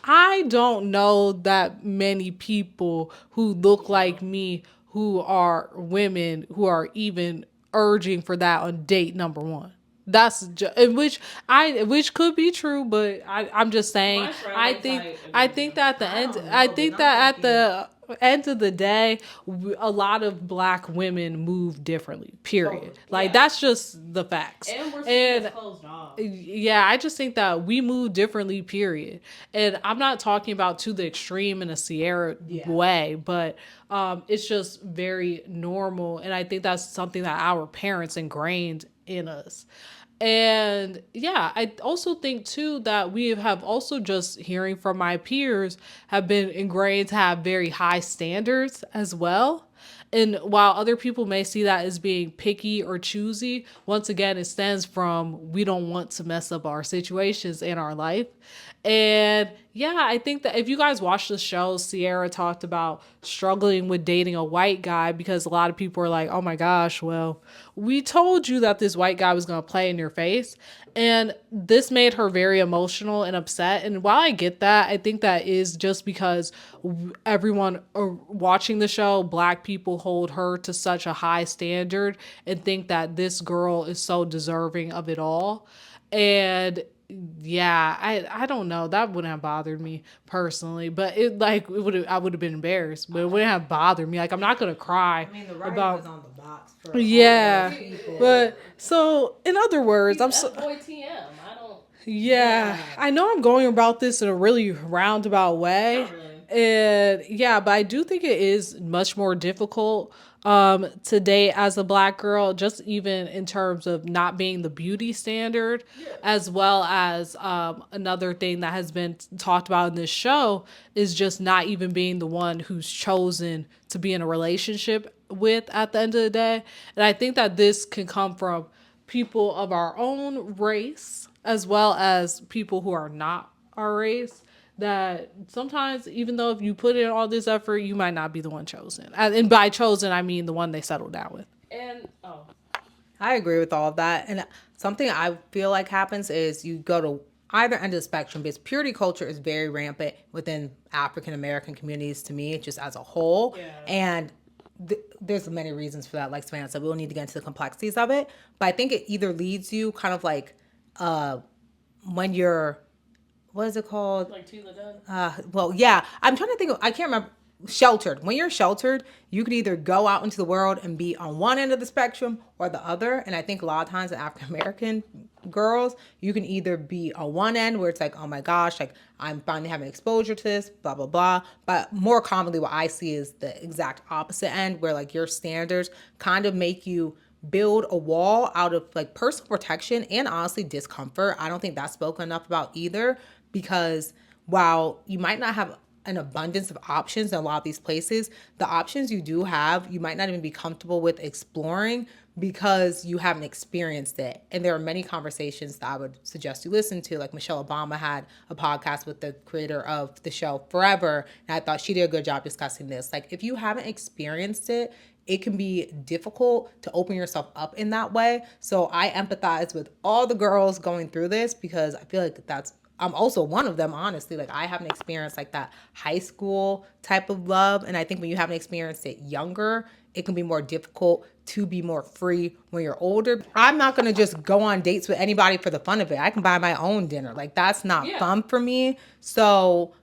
[SPEAKER 3] I don't know that many people who look like me who are women who are even urging for that on date number one. Which could be true, but I'm just saying. I think that the end. I think that at the end of the day, a lot of black women move differently. Period. Like that's just the facts.
[SPEAKER 2] And we're seeing as closed off.
[SPEAKER 3] Yeah, I just think that we move differently, period. And I'm not talking about to the extreme in a Ciara way, but it's just very normal. And I think that's something that our parents ingrained in us. And yeah, I also think too that we have also just hearing from my peers have been ingrained to have very high standards as well. And while other people may see that as being picky or choosy, once again, it stems from we don't want to mess up our situations in our life. And yeah, I think that if you guys watch the show, Ciara talked about struggling with dating a white guy because a lot of people are like, oh my gosh, well, we told you that this white guy was going to play in your face. And this made her very emotional and upset. And while I get that, I think that is just because everyone watching the show, black people hold her to such a high standard and think that this girl is so deserving of it all. And yeah, I don't know. That wouldn't have bothered me personally, but I would have been embarrassed, but it wouldn't have bothered me. Like I'm not gonna cry.
[SPEAKER 1] I mean, the writing was on the box for
[SPEAKER 3] Yeah,
[SPEAKER 1] all those people.
[SPEAKER 3] but so in other words, I'm so
[SPEAKER 2] boy TM. I don't.
[SPEAKER 3] yeah, I know I'm going about this in a really roundabout way.
[SPEAKER 2] Not really.
[SPEAKER 3] And yeah, but I do think it is much more difficult to date as a black girl, just even in terms of not being the beauty standard, as well as another thing that has been talked about in this show is just not even being the one who's chosen to be in a relationship with at the end of the day. And I think that this can come from people of our own race as well as people who are not our race, that sometimes even though if you put in all this effort, you might not be the one chosen. And by chosen, I mean the one they settle down with.
[SPEAKER 2] And
[SPEAKER 1] I agree with all of that. And something I feel like happens is you go to either end of the spectrum because purity culture is very rampant within African American communities to me, just as a whole.
[SPEAKER 2] Yeah.
[SPEAKER 1] And there's many reasons for that. Like Savannah said, we don't need to get into the complexities of it. But I think it either leads you kind of like when you're, what is it called?
[SPEAKER 2] like Tila Dunn.
[SPEAKER 1] Well, yeah, I'm trying to think I can't remember. Sheltered. When you're sheltered, you can either go out into the world and be on one end of the spectrum or the other. And I think a lot of times in African American girls, you can either be on one end where it's like, oh my gosh, like I'm finally having exposure to this, blah, blah, blah. But more commonly what I see is the exact opposite end where like your standards kind of make you build a wall out of like personal protection and honestly discomfort. I don't think that's spoken enough about either, because while you might not have an abundance of options in a lot of these places, the options you do have, you might not even be comfortable with exploring because you haven't experienced it. And there are many conversations that I would suggest you listen to. Like Michelle Obama had a podcast with the creator of the show Forever, and I thought she did a good job discussing this. Like if you haven't experienced it, it can be difficult to open yourself up in that way. So I empathize with all the girls going through this because I feel like I'm also one of them, honestly. Like I haven't experienced like that high school type of love. And I think when you haven't experienced it younger, it can be more difficult to be more free when you're older. I'm not going to just go on dates with anybody for the fun of it. I can buy my own dinner. Like that's not fun for me. So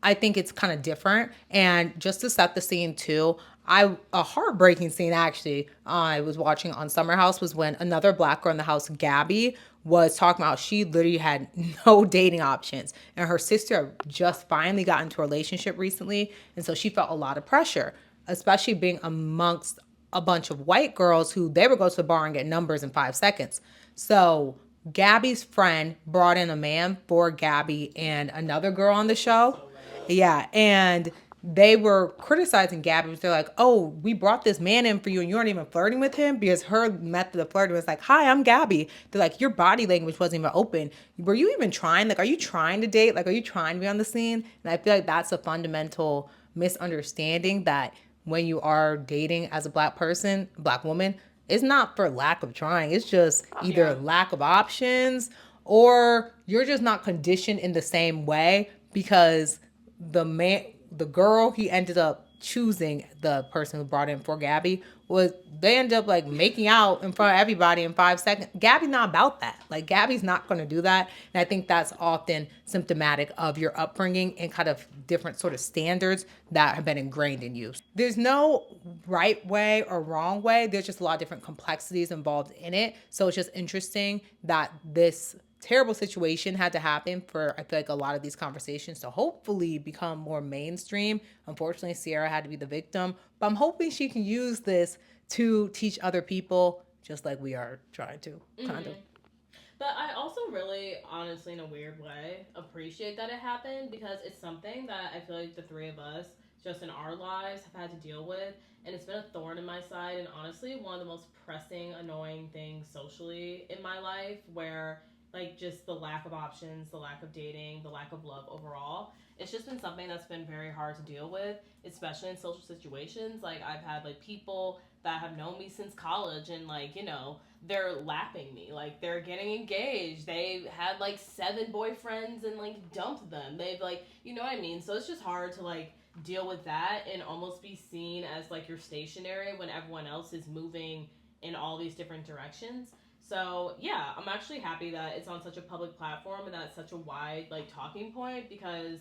[SPEAKER 1] I think it's kind of different. And just to set the scene too, a heartbreaking scene actually I was watching on Summer House was when another black girl in the house, Gabby, was talking about she literally had no dating options. And her sister just finally got into a relationship recently. And so she felt a lot of pressure. especially being amongst a bunch of white girls who they would go to the bar and get numbers in 5 seconds. So Gabby's friend brought in a man for Gabby and another girl on the show. Yeah, and they were criticizing Gabby. They're like, "Oh, we brought this man in for you, and you aren't even flirting with him," because her method of flirting was like, "Hi, I'm Gabby." They're like, "Your body language wasn't even open. Were you even trying? Like, are you trying to date? Like, are you trying to be on the scene?" And I feel like that's a fundamental misunderstanding that when you are dating as a black person, black woman, it's not for lack of trying. It's just either lack of options or you're just not conditioned in the same way because the girl he ended up choosing, the person who brought in for Gabby, was they ended up like making out in front of everybody in 5 seconds. Gabby's not about that. Like Gabby's not going to do that, and I think that's often symptomatic of your upbringing and kind of different sort of standards that have been ingrained in you. There's no right way or wrong way. There's just a lot of different complexities involved in it. So it's just interesting that this terrible situation had to happen for I feel like a lot of these conversations to hopefully become more mainstream. Unfortunately, Ciara had to be the victim, but I'm hoping she can use this to teach other people just like we are trying to kind of.
[SPEAKER 2] But I also really, honestly, in a weird way, appreciate that it happened because it's something that I feel like the three of us, just in our lives, have had to deal with. And it's been a thorn in my side, and honestly, one of the most pressing, annoying things socially in my life, where, like, just the lack of options, the lack of dating, the lack of love overall. It's just been something that's been very hard to deal with, especially in social situations. Like, I've had, like, people that have known me since college, and, like, they're lapping me. Like they're getting engaged. They've had like 7 boyfriends and like dumped them. They've like, you know what I mean? So it's just hard to like deal with that and almost be seen as like you're stationary when everyone else is moving in all these different directions. So yeah, I'm actually happy that it's on such a public platform and that's such a wide like talking point because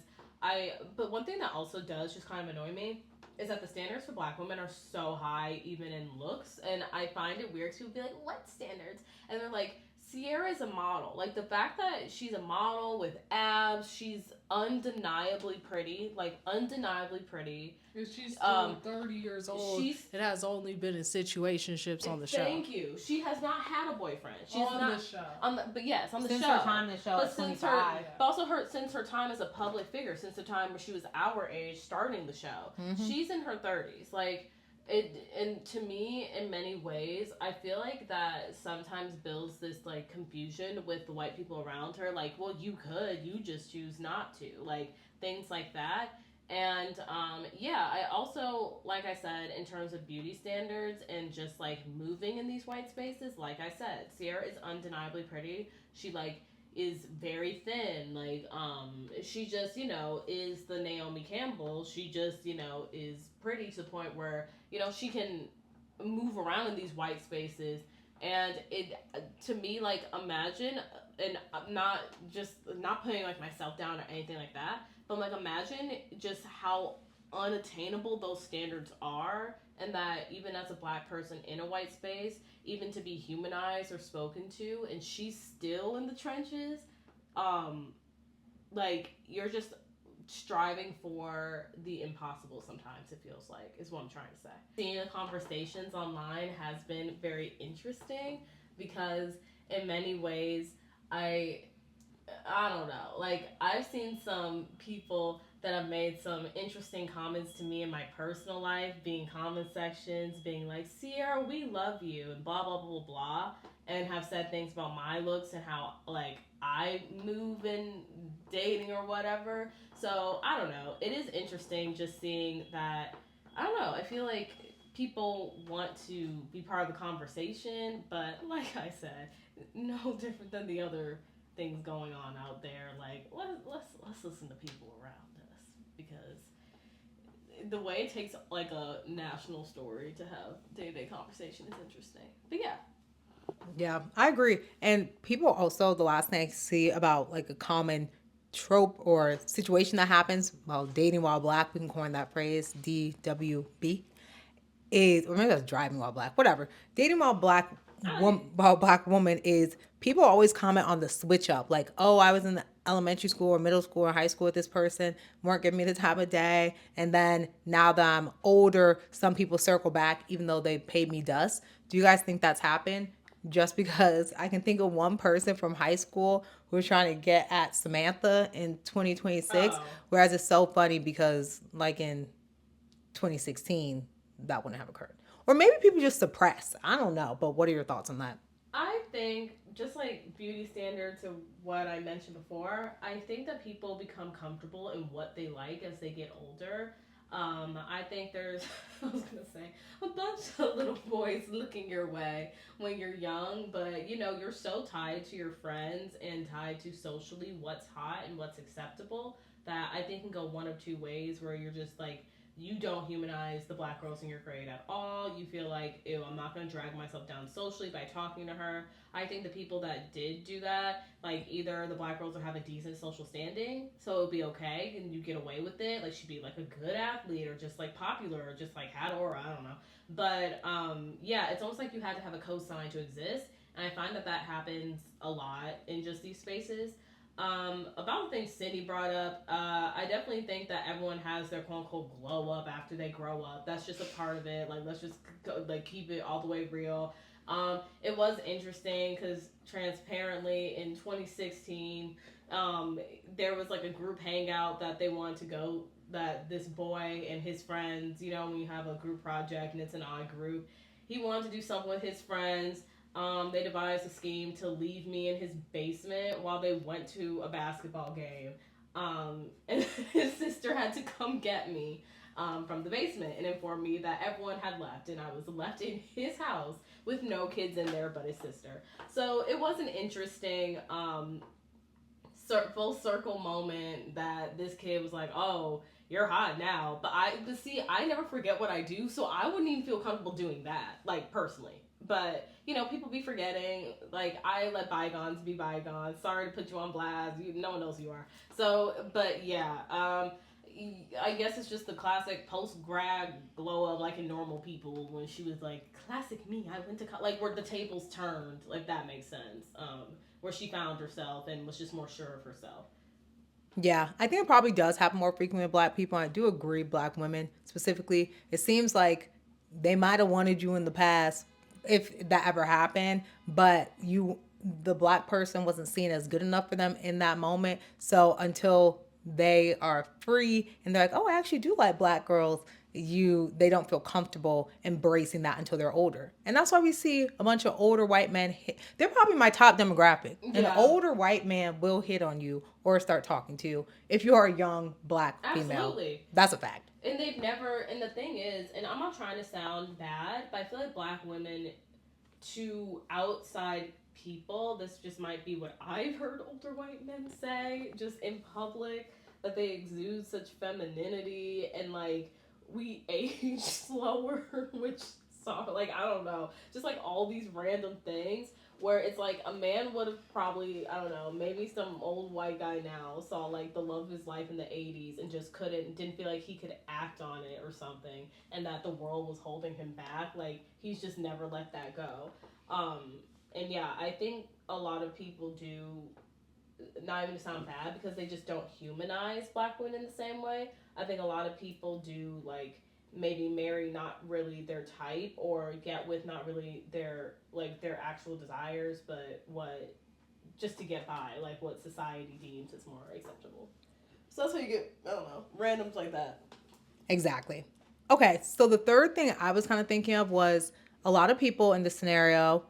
[SPEAKER 2] but one thing that also does just kind of annoy me is that the standards for black women are so high, even in looks. And I find it weird to be like, what standards? And they're like, Ciara is a model. Like the fact that she's a model with abs, she's undeniably pretty, like undeniably pretty.
[SPEAKER 3] She's still 30 years old. It has only been in situationships on the show.
[SPEAKER 2] Thank you. She has not had a boyfriend. She's
[SPEAKER 3] on
[SPEAKER 2] not,
[SPEAKER 3] the show.
[SPEAKER 2] But yes, on the
[SPEAKER 1] Since
[SPEAKER 2] show.
[SPEAKER 1] her time in the show
[SPEAKER 2] but
[SPEAKER 1] at
[SPEAKER 2] since
[SPEAKER 1] 25.
[SPEAKER 2] her, but also since her time as a public figure, since the time where she was our age starting the show, she's in her 30s. Like it, and to me, in many ways, I feel like that sometimes builds this like confusion with the white people around her. Like, well, you just choose not to. Like things like that. And yeah, I also, like I said, in terms of beauty standards and just like moving in these white spaces, like I said, Ciara is undeniably pretty. She like is very thin. Like she just, is the Naomi Campbell. She just, is pretty to the point where, she can move around in these white spaces. And it, to me, like imagine, and not putting like myself down or anything like that, but like imagine just how unattainable those standards are, and that even as a black person in a white space, even to be humanized or spoken to, and she's still in the trenches, um, like you're just striving for the impossible sometimes it feels like is what I'm trying to say. Seeing the conversations online has been very interesting because in many ways I don't know. Like I've seen some people that have made some interesting comments to me in my personal life, being comment sections, being like, Ciara, we love you, and blah blah blah blah, and have said things about my looks and how like I move in dating or whatever. So I don't know. It is interesting just seeing that. I don't know. I feel like people want to be part of the conversation, but like I said, no different than the other things going on out there. Like let's listen to people around us because the way it takes like a national story to have day-to-day conversation is interesting. But yeah.
[SPEAKER 1] Yeah, I agree. And people also, the last thing I see about like a common trope or situation that happens while dating while black, we can coin that phrase, DWB, is, or maybe that's driving while black, whatever. Dating while black
[SPEAKER 2] Alright.
[SPEAKER 1] black woman is people always comment on the switch up, like, oh, I was in the elementary school or middle school or high school with this person, weren't giving me the time of day, and then now that I'm older, some people circle back even though they paid me dust. Do you guys think that's happened? Just because I can think of one person from high school who was trying to get at Samantha in 2026,
[SPEAKER 2] Oh.
[SPEAKER 1] whereas it's so funny because like in 2016 that wouldn't have occurred, or maybe people just suppress, I don't know, but what are your thoughts on that?
[SPEAKER 2] I think just like beauty standard to what I mentioned before, I think that people become comfortable in what they like as they get older. I think there's, I was gonna say, a bunch of little boys looking your way when you're young, but you're so tied to your friends and tied to socially what's hot and what's acceptable that I think can go one of two ways where you're just like, you don't humanize the black girls in your grade at all. You feel like, ew, I'm not gonna drag myself down socially by talking to her. I think the people that did do that, like either the black girls would have a decent social standing, so it would be okay and you get away with it. Like she'd be like a good athlete or just like popular or just like had aura, I don't know. But yeah, it's almost like you had to have a cosign to exist. And I find that that happens a lot in just these spaces. About the thing Cindy brought up, I definitely think that everyone has their quote unquote glow up after they grow up. That's just a part of it. Like, let's just like keep it all the way real. It was interesting because transparently in 2016, there was like a group hangout that they wanted to go. That this boy and his friends, when you have a group project and it's an odd group, he wanted to do something with his friends. They devised a scheme to leave me in his basement while they went to a basketball game. And his sister had to come get me from the basement and inform me that everyone had left and I was left in his house with no kids in there but his sister. So it was an interesting full circle moment that this kid was like, "Oh, you're hot now." But see, I never forget what I do, so I wouldn't even feel comfortable doing that, like personally. But people be forgetting. Like I let bygones be bygones. Sorry to put you on blast. No one knows who you are. So, but yeah, I guess it's just the classic post grad glow up, like in normal people when she was like, "Classic me. I went to like where the tables turned." Like that makes sense. Where she found herself and was just more sure of herself.
[SPEAKER 1] Yeah, I think it probably does happen more frequently with black people. I do agree, black women specifically. It seems like they might have wanted you in the past if that ever happened, but the black person wasn't seen as good enough for them in that moment. So until they are free and they're like, oh, I actually do like black girls, they don't feel comfortable embracing that until they're older. And that's why we see a bunch of older white men they're probably my top demographic. An
[SPEAKER 2] Yeah,
[SPEAKER 1] older white man will hit on you or start talking to you if you are a young black female.
[SPEAKER 2] absolutely.
[SPEAKER 1] That's a fact.
[SPEAKER 2] And they've never. And the thing is, and I'm not trying to sound bad, but I feel like black women to outside people, this just might be what I've heard older white men say just in public, that they exude such femininity and like we age slower, which like I don't know, just like all these random things where it's like a man would have probably, I don't know, maybe some old white guy now saw like the love of his life in the 80s and just didn't feel like he could act on it or something, and that the world was holding him back. Like he's just never let that go. um and yeah, I think a lot of people do, not even to sound bad, because they just don't humanize black women in the same way. I think a lot of people do like maybe marry not really their type or get with not really their actual desires, but what just to get by, like what society deems as more acceptable. So that's how you get, I don't know, randoms like that.
[SPEAKER 1] Exactly. Okay, so the third thing I was kind of thinking of was a lot of people in this scenario,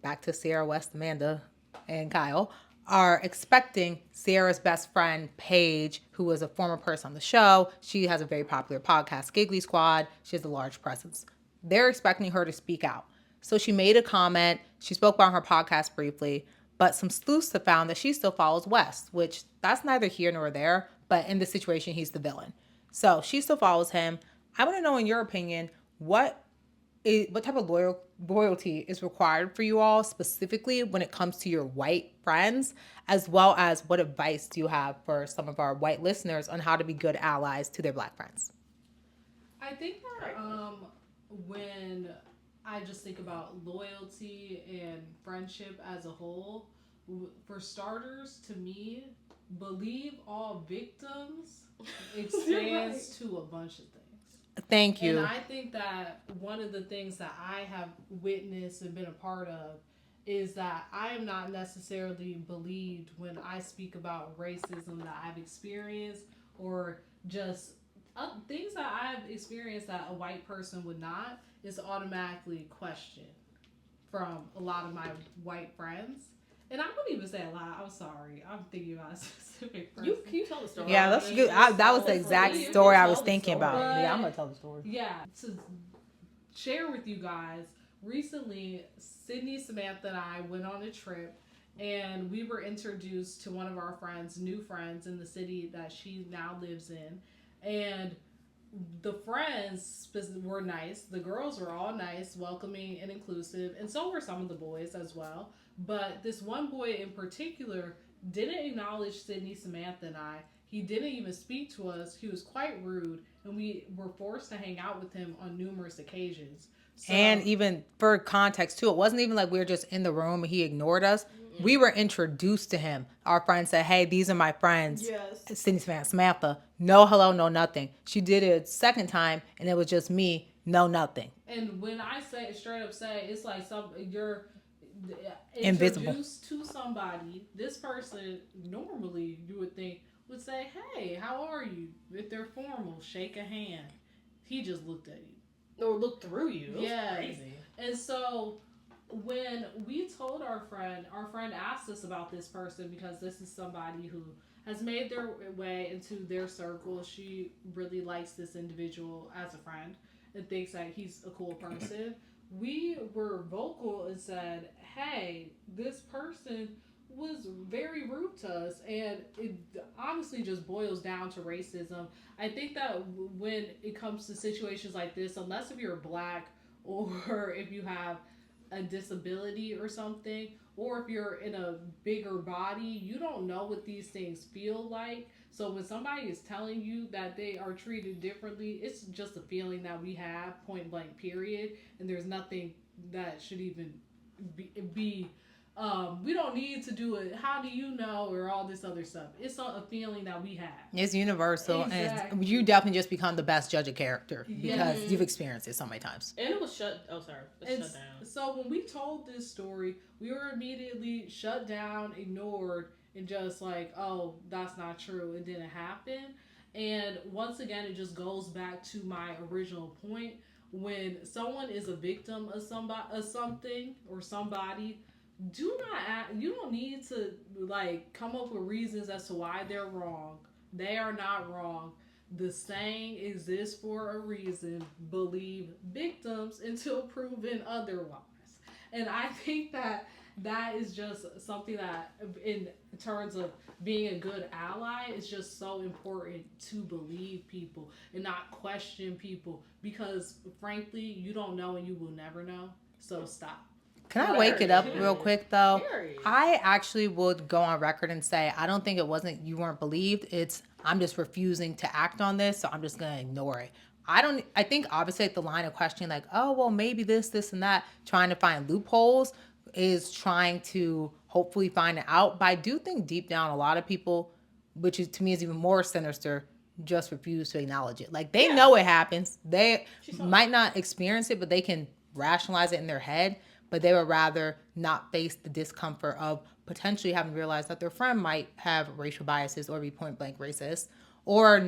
[SPEAKER 1] back to Sierra, West, Amanda, and Kyle, are expecting Sierra's best friend, Paige, who was a former person on the show. She has a very popular podcast, Giggly Squad. She has a large presence. They're expecting her to speak out. So she made a comment. She spoke about her podcast briefly, but some sleuths have found that she still follows West, which that's neither here nor there, but in this situation, he's the villain. So she still follows him. I want to know, in your opinion, what type of loyalty is required for you all specifically when it comes to your white friends, as well as what advice do you have for some of our white listeners on how to be good allies to their black friends?
[SPEAKER 3] I think that when I I just think about loyalty and friendship as a whole. For starters, to me, believe all victims expands to a bunch of things.
[SPEAKER 1] Thank
[SPEAKER 3] And
[SPEAKER 1] you.
[SPEAKER 3] I think that one of the things that I have witnessed and been a part of is that I am not necessarily believed when I speak about racism that I've experienced, or just things that I've experienced that a white person would not, is automatically questioned from a lot of my white friends. And I wouldn't even say a lot. I'm sorry. I'm thinking about a specific person.
[SPEAKER 2] You tell the story.
[SPEAKER 1] Yeah, that's good. That was the exact story I was thinking about.
[SPEAKER 3] But,
[SPEAKER 1] Yeah, I'm gonna tell the story.
[SPEAKER 3] Yeah, to share with you guys, recently, Sydney, Samantha, and I went on a trip, and we were introduced to one of our friends, new friends in the city that she now lives in. And the friends were nice. The girls were all nice, welcoming, and inclusive, and so were some of the boys as well. But this one boy in particular didn't acknowledge Sydney, Samantha, and I. He didn't even speak to us. He was quite rude, and we were forced to hang out with him on numerous occasions. So,
[SPEAKER 1] And even for context too, it wasn't even like we were just in the room and he ignored us. We were introduced to him. Our friend said, "Hey, these are my friends."
[SPEAKER 2] Yes.
[SPEAKER 1] Sydney, Samantha. No hello, no nothing. She did it a second time, and it was just me. No nothing.
[SPEAKER 3] and when I say straight up say, it's like you're
[SPEAKER 1] Invisible.
[SPEAKER 3] introduced to somebody. This person normally you would think would say, "Hey, how are you?" If they're formal, shake a hand. He just looked at you.
[SPEAKER 2] Or look through you. It was
[SPEAKER 3] Yes.
[SPEAKER 2] crazy.
[SPEAKER 3] And so when we told our friend asked us about this person because this is somebody who has made their way into their circle. She really likes this individual as a friend and thinks that he's a cool person. We were vocal and said, "Hey, this person was very rude to us," and it honestly just boils down to racism. I think that when it comes to situations like this, unless if you're black or if you have a disability or something, or if you're in a bigger body, you don't know what these things feel like. So when somebody is telling you that they are treated differently, it's just a feeling that we have, point blank, period. And there's nothing that should even be we don't need to do it. How do you know, or all this other stuff? It's a feeling that we have.
[SPEAKER 1] It's universal,
[SPEAKER 3] Exactly.
[SPEAKER 1] and you definitely just become the best judge of character because
[SPEAKER 3] Yes.
[SPEAKER 1] you've experienced it so many times.
[SPEAKER 2] And it was shut. Oh, sorry. It was shut down.
[SPEAKER 3] So when we told this story, we were immediately shut down, ignored, and just like, "Oh, that's not true. It didn't happen." And once again, it just goes back to my original point. When someone is a victim of something or somebody, do not act, you don't need to like come up with reasons as to why they're wrong. They are not wrong. The saying exists for a reason. Believe victims until proven otherwise. And I think that that is just something that in terms of being a good ally, it's just so important to believe people and not question people, because frankly you don't know and you will never know. So stop.
[SPEAKER 1] Can I wake it up real quick though?
[SPEAKER 2] Very.
[SPEAKER 1] I actually would go on record and say I don't think it wasn't you weren't believed. It's I'm just refusing to act on this, so I'm just gonna ignore it. I think obviously like the line of questioning like, oh well maybe this and that, trying to find loopholes is trying to hopefully find it out. But I do think deep down a lot of people, which is to me is even more sinister, just refuse to acknowledge it. Like they know it happens. They might not experience it, but they can rationalize it in their head, but they would rather not face the discomfort of potentially having realized that their friend might have racial biases or be point blank racist, or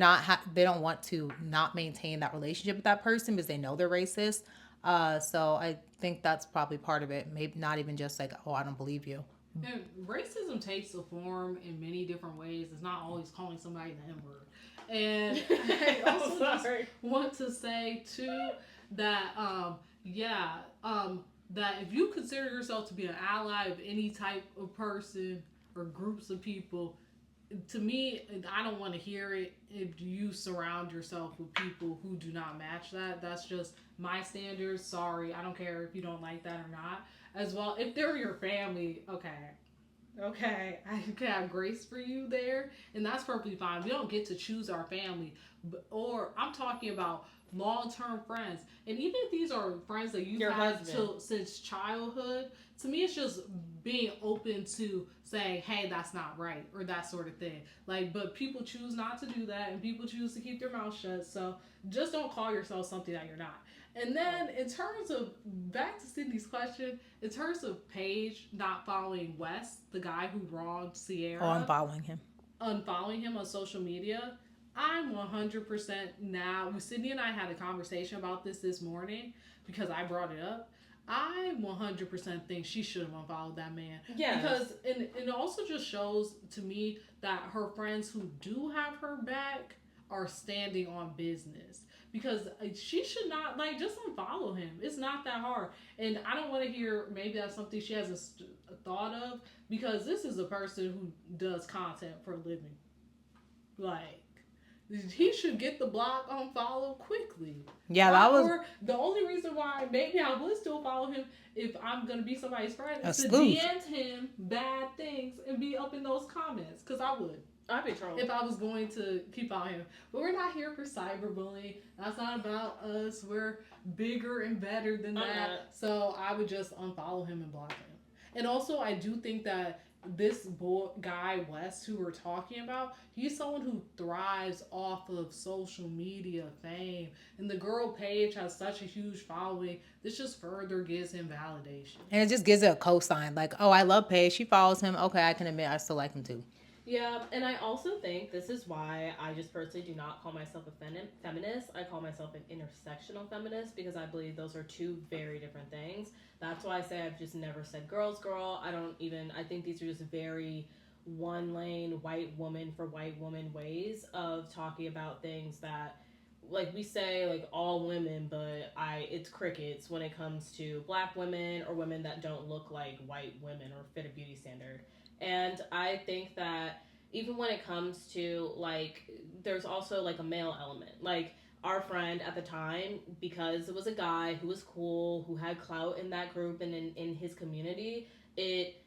[SPEAKER 1] they don't want to not maintain that relationship with that person because they know they're racist. So I think that's probably part of it. Maybe not even just like, oh, I don't believe you.
[SPEAKER 3] And racism takes a form in many different ways. It's not always calling somebody the N word. And I also just want to say too that that if you consider yourself to be an ally of any type of person or groups of people, to me, I don't want to hear it if you surround yourself with people who do not match that. That's just my standards. Sorry, I don't care if you don't like that or not. As well, if they're your family, okay, I can have grace for you there, and that's perfectly fine. We don't get to choose our family, or I'm talking about long-term friends. And even if these are friends that you've
[SPEAKER 2] Your
[SPEAKER 3] had
[SPEAKER 2] husband.
[SPEAKER 3] since childhood, to me it's just being open to saying, hey, that's not right, or that sort of thing. Like, but people choose not to do that, and people choose to keep their mouth shut. So just don't call yourself something that you're not. And then in terms of, back to Sydney's question, in terms of Paige not following West, the guy who wronged
[SPEAKER 1] Oh, I'm
[SPEAKER 3] Ciara,
[SPEAKER 1] following him.
[SPEAKER 3] unfollowing him on social media, I'm 100% now. Sydney and I had a conversation about this morning because I brought it up. I 100% think she should have unfollowed that man.
[SPEAKER 2] Yes.
[SPEAKER 3] Because it also just shows to me that her friends who do have her back are standing on business. Because she should not, like, just unfollow him. It's not that hard. And I don't want to hear maybe that's something she hasn't thought of, because this is a person who does content for a living. Like, he should get the block unfollowed quickly.
[SPEAKER 1] Yeah, that was
[SPEAKER 3] Or the only reason why maybe I would still follow him if I'm gonna be somebody's friend
[SPEAKER 1] a
[SPEAKER 3] is to
[SPEAKER 1] sleuth.
[SPEAKER 3] DM him bad things and be up in those comments. Cause I would.
[SPEAKER 2] I'd be trolling.
[SPEAKER 3] If I was going to keep on him. But we're not here for cyberbullying. That's not about us. We're bigger and better than that. So I would just unfollow him and block him. And also, I do think that this guy West who we're talking about, he's someone who thrives off of social media fame, and the girl Paige has such a huge following. This just further gives him validation,
[SPEAKER 1] and it just gives it a cosign. Like, oh, I love Paige. She follows him. Okay, I can admit I still like him too.
[SPEAKER 2] Yeah, and I also think this is why I just personally do not call myself a feminist. I call myself an intersectional feminist because I believe those are two very different things. That's why I say I've just never said girls girl. I think these are just very one lane white woman for white woman ways of talking about things that, like, we say like all women, but it's crickets when it comes to black women or women that don't look like white women or fit a beauty standard. And I think that even when it comes to, like, there's also like a male element. Like, our friend at the time, because it was a guy who was cool, who had clout in that group and in his community, it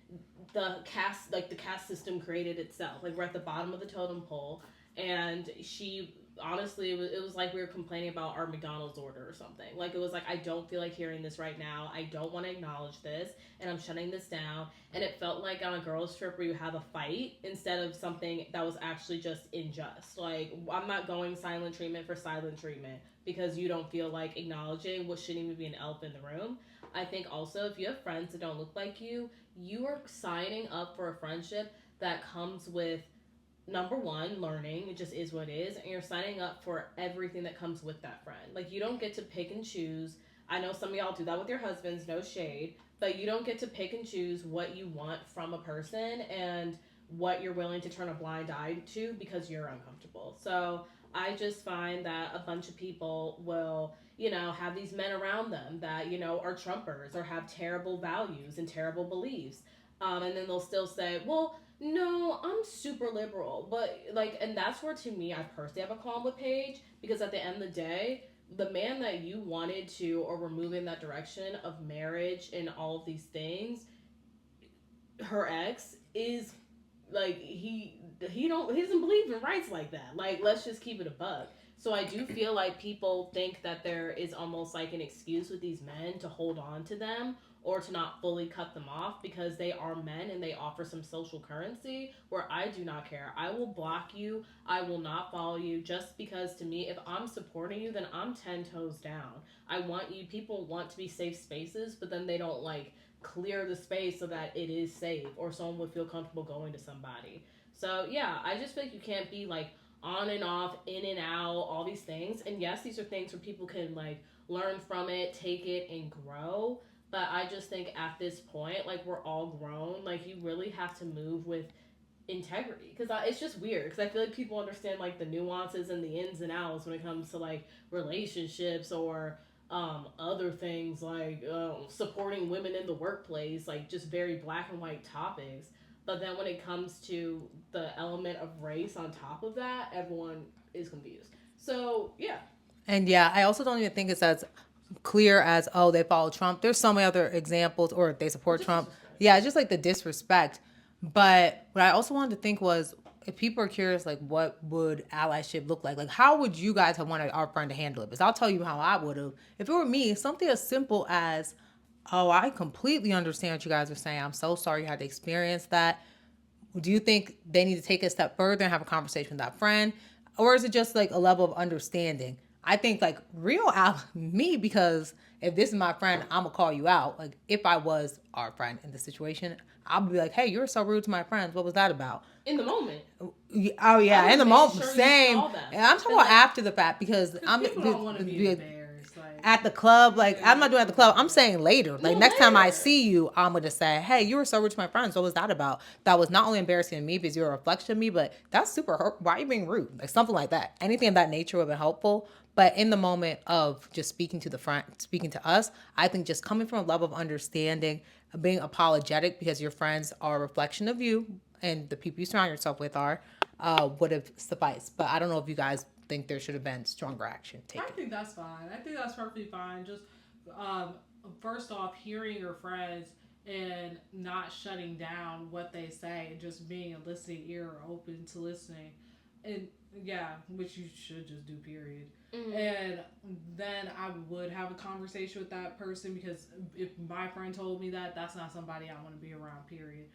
[SPEAKER 2] the caste system created itself. Like, we're at the bottom of the totem pole, and she honestly, it was like we were complaining about our McDonald's order or something. Like, it was like, I don't feel like hearing this right now. I don't want to acknowledge this, and I'm shutting this down. And it felt like on a girls trip where you have a fight instead of something that was actually just unjust. Like, I'm not going silent treatment for silent treatment because you don't feel like acknowledging what shouldn't even be an elephant in the room. I think also, if you have friends that don't look like you are signing up for a friendship that comes with, number one, learning. It just is what it is. And you're signing up for everything that comes with that friend. Like, you don't get to pick and choose. I know some of y'all do that with your husbands, no shade. But you don't get to pick and choose what you want from a person and what you're willing to turn a blind eye to because you're uncomfortable. So I just find that a bunch of people will, have these men around them that, are Trumpers or have terrible values and terrible beliefs. And then they'll still say, well, no, I'm super liberal. But, like, and that's where, to me, I personally have a qualm with Paige, because at the end of the day, the man that you wanted to or were moving that direction of marriage and all of these things, her ex is, like, he doesn't believe in rights like that. Like, let's just keep it a buck. So I do feel like people think that there is almost like an excuse with these men to hold on to them or to not fully cut them off because they are men and they offer some social currency, where I do not care. I will block you. I will not follow you, just because, to me, if I'm supporting you, then I'm 10 toes down. I want you, people want to be safe spaces, but then they don't, like, clear the space so that it is safe or someone would feel comfortable going to somebody. So yeah, I just feel like you can't be like on and off, in and out, all these things. And yes, these are things where people can, like, learn from it, take it, and grow. But I just think at this point, like, we're all grown. Like, you really have to move with integrity, because it's just weird, because I feel like people understand, like, the nuances and the ins and outs when it comes to, like, relationships or other things, like supporting women in the workplace, like, just very black and white topics. But then when it comes to the element of race on top of that, everyone is confused. So yeah.
[SPEAKER 1] And yeah, I also don't even think it's as clear as, oh, they follow Trump. There's so many other examples, or they support
[SPEAKER 2] Just
[SPEAKER 1] Trump.
[SPEAKER 2] disrespect.
[SPEAKER 1] Yeah, it's just like the disrespect. But what I also wanted to think was, if people are curious, like what would allyship look like? Like how would you guys have wanted our friend to handle it? Because I'll tell you how I would have. If it were me, something as simple as, oh, I completely understand what you guys are saying. I'm so sorry you had to experience that. Do you think they need to take a step further and have a conversation with that friend? Or is it just like a level of understanding? I think like real out me, because if this is my friend, I'm gonna call you out. Like if I was our friend in the situation, I'll be like, hey, you were so rude to my friends. What was that about?
[SPEAKER 2] In the moment.
[SPEAKER 1] Oh
[SPEAKER 2] I
[SPEAKER 1] yeah,
[SPEAKER 2] would
[SPEAKER 1] in the
[SPEAKER 2] make
[SPEAKER 1] moment,
[SPEAKER 2] sure you
[SPEAKER 1] same.
[SPEAKER 2] saw them.
[SPEAKER 1] And I'm talking
[SPEAKER 2] Been
[SPEAKER 1] about
[SPEAKER 2] like,
[SPEAKER 1] after the fact because I'm
[SPEAKER 3] People don't want to be embarrassed. Like,
[SPEAKER 1] at the club. Like I'm not doing it at the club. I'm saying later. Like
[SPEAKER 2] no,
[SPEAKER 1] next time I
[SPEAKER 2] later.
[SPEAKER 1] see you, I'm gonna say, hey, you were so rude to my friends. What was that about? That was not only embarrassing to me because you're a reflection of me, but that's super hurt. Why are you being rude? Like something like that. Anything of that nature would have been helpful. But in the moment of just speaking to the front, speaking to us, I think just coming from a level of understanding, being apologetic because your friends are a reflection of you and the people you surround yourself with are, would have sufficed. But I don't know if you guys think there should have been stronger action taken.
[SPEAKER 3] I think that's fine. I think that's perfectly fine. Just um, first off, hearing your friends and not shutting down what they say, and just being a listening ear or open to listening, and yeah, which you should just do. Period. And then I would have a conversation with that person because if my friend told me that, that's not somebody I want to be around. Period.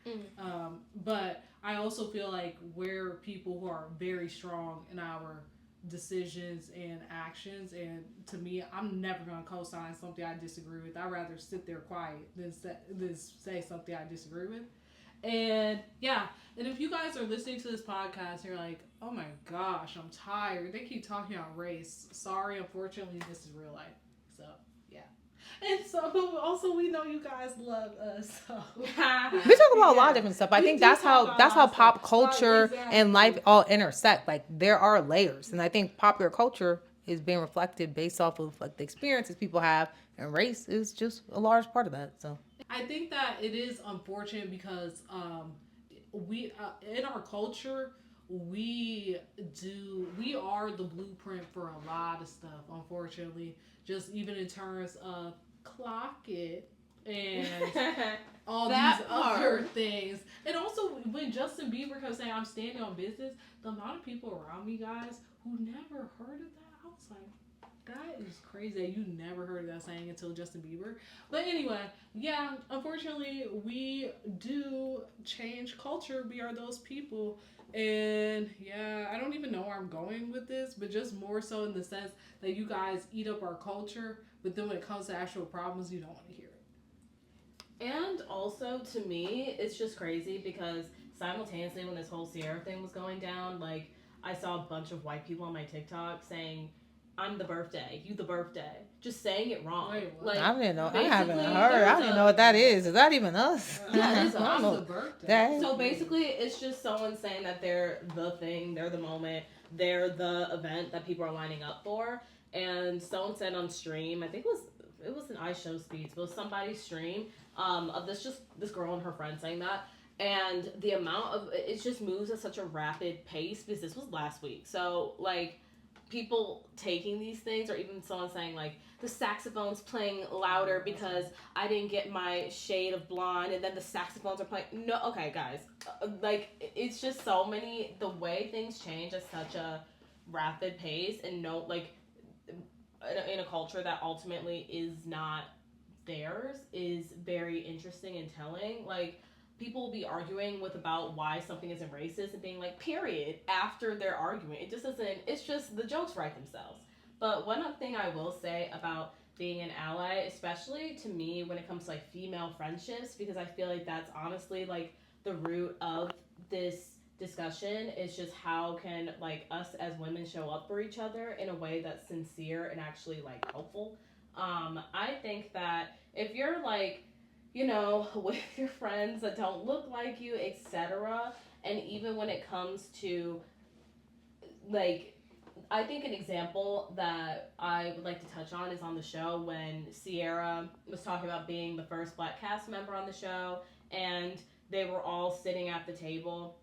[SPEAKER 3] But I also feel like we're people who are very strong in our decisions and actions, and to me I'm never going to co-sign something I disagree with. I'd rather sit there quiet than say something I disagree with. And yeah, and if you guys are listening to this podcast and you're like, oh my gosh, I'm tired, they keep talking about race, sorry, unfortunately this is real life. So yeah. And so also we know you guys love us. So
[SPEAKER 1] We talk about a lot of different stuff. I think that's how pop culture and life all intersect. Like there are layers, and I think popular culture is being reflected based off of like the experiences people have, and race is just a large part of that. So
[SPEAKER 3] I think that it is unfortunate because we in our culture we are the blueprint for a lot of stuff. Unfortunately, just even in terms of clock it and all these other things. And also, when Justin Bieber kept saying, I'm standing on business, the amount of people around me, guys, who never heard of that, I was like, that is crazy that you never heard that saying until Justin Bieber. But anyway, yeah, unfortunately, we do change culture. We are those people. And yeah, I don't even know where I'm going with this, but just more so in the sense that you guys eat up our culture, but then when it comes to actual problems, you don't want to hear it.
[SPEAKER 2] And also, to me, it's just crazy because simultaneously, when this whole Ciara thing was going down, like, I saw a bunch of white people on my TikTok saying, I'm the birthday, you the birthday. Just saying it wrong.
[SPEAKER 3] Wait, what?
[SPEAKER 2] Like,
[SPEAKER 1] I didn't know. I
[SPEAKER 2] basically,
[SPEAKER 1] haven't heard.
[SPEAKER 2] there
[SPEAKER 1] I
[SPEAKER 2] was
[SPEAKER 1] don't even
[SPEAKER 2] a-
[SPEAKER 1] know what that is. Is that even us?
[SPEAKER 2] Yeah, it is
[SPEAKER 3] I'm
[SPEAKER 2] us.
[SPEAKER 3] the birthday.
[SPEAKER 1] That-
[SPEAKER 2] So basically, it's just someone saying that they're the thing, they're the moment, they're the event that people are lining up for. And someone said on stream, I think it was an iShow Speeds, but it was somebody's stream of this girl and her friend saying that. And the amount of it just moves at such a rapid pace because this was last week. So like people taking these things, or even someone saying like the saxophone's playing louder because I didn't get my shade of blonde, and then the saxophones are playing. No, okay, guys, like it's just so many. The way things change at such a rapid pace, and no, like in a culture that ultimately is not theirs, is very interesting and telling. Like people will be arguing with about why something isn't racist and being like period after they're arguing. It just doesn't. It's just the jokes write themselves. But one other thing I will say about being an ally, especially to me when it comes to like female friendships, because I feel like that's honestly like the root of this discussion, is just how can like us as women show up for each other in a way that's sincere and actually like helpful. I think that if you're like, you know, with your friends that don't look like you, etc., and even when it comes to like, I think an example that I would like to touch on is on the show when Ciara was talking about being the first black cast member on the show, and they were all sitting at the table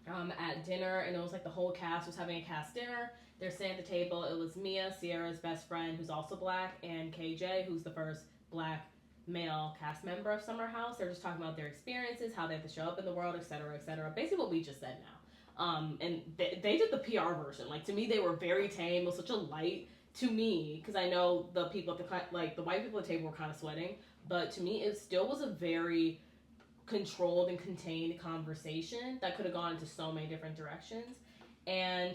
[SPEAKER 2] at dinner, and it was like the whole cast was having a cast dinner. They're sitting at the table. It was Mia, Ciara's best friend, who's also black, and KJ, who's the first black male cast member of Summer House. They're just talking about their experiences, how they have to show up in the world, etc., etc. Basically, what we just said now. And they did the PR version. Like, to me, they were very tame. It was such a light, to me, because I know the people at the white people at the table were kind of sweating, but to me, it still was a very controlled and contained conversation that could have gone into so many different directions. And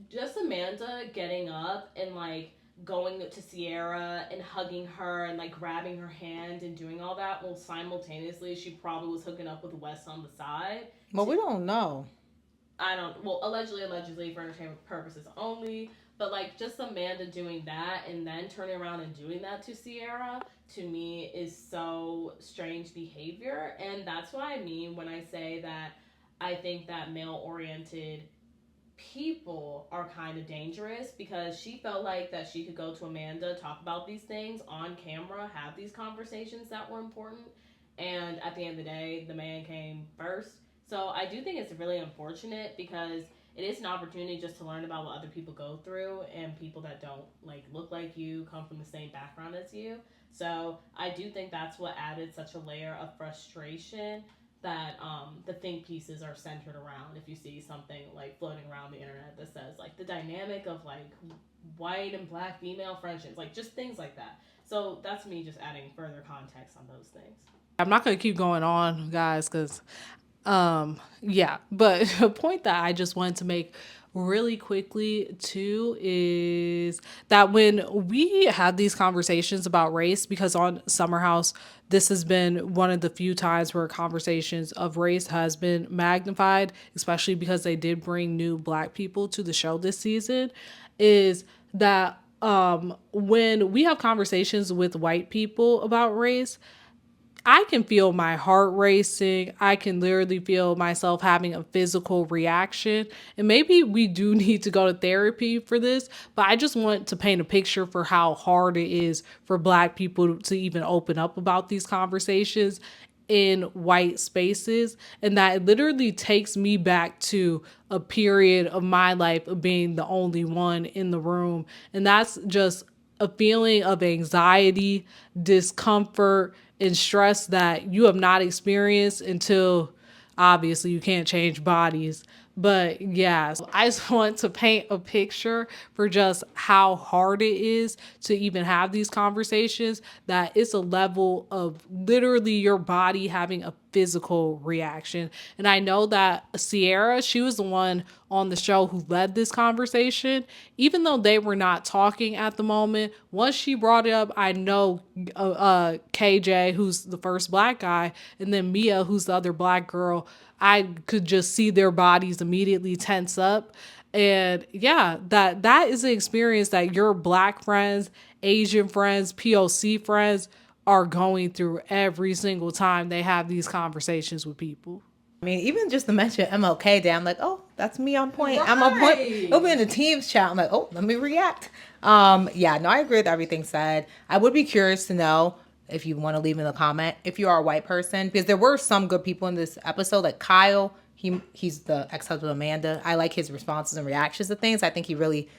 [SPEAKER 2] just Amanda getting up and like going to Ciara and hugging her and like grabbing her hand and doing all that, well, simultaneously she probably was hooking up with Wes on the side.
[SPEAKER 1] Well, we don't know.
[SPEAKER 2] I don't, well, allegedly for entertainment purposes only, but like just Amanda doing that and then turning around and doing that to Ciara, to me is so strange behavior. And that's what I mean when I say that I think that male oriented people are kind of dangerous, because she felt like that she could go to Amanda, talk about these things on camera, have these conversations that were important, and at the end of the day, the man came first. So I do think it's really unfortunate, because it is an opportunity just to learn about what other people go through, and people that don't like look like you, come from the same background as you. So I do think that's what added such a layer of frustration, that the think pieces are centered around. If you see something like floating around the internet that says like the dynamic of like white and black female friendships, like just things like that. So that's me just adding further context on those things.
[SPEAKER 3] I'm not going to keep going on, guys, because yeah, but a point that I just wanted to make really quickly too is that when we have these conversations about race, because on Summer House, this has been one of the few times where conversations of race has been magnified, especially because they did bring new black people to the show this season, is that when we have conversations with white people about race, I can feel my heart racing. I can literally feel myself having a physical reaction. And maybe we do need to go to therapy for this, but I just want to paint a picture for how hard it is for black people to even open up about these conversations in white spaces, and that it literally takes me back to a period of my life of being the only one in the room. And that's just a feeling of anxiety, discomfort, and stress that you have not experienced until obviously you can't change bodies. But yeah, so I just want to paint a picture for just how hard it is to even have these conversations, that it's a level of literally your body having a physical reaction. And I know that Ciara, she was the one on the show who led this conversation. Even though they were not talking at the moment, once she brought it up, I know KJ, who's the first black guy, and then Mia, who's the other black girl, I could just see their bodies immediately tense up. And yeah, that is an experience that your black friends, Asian friends, POC friends are going through every single time they have these conversations with people.
[SPEAKER 1] I mean, even just to mention MLK Day, I'm like, oh, that's me on point.
[SPEAKER 2] Right.
[SPEAKER 1] I'm on point. It'll be in the team's chat. I'm like, oh, let me react. Yeah, no, I agree with everything said. I would be curious to know if you want to leave in the comment if you are a white person, because there were some good people in this episode, like Kyle. He's the ex-husband of Amanda. I like his responses and reactions to things. I think he really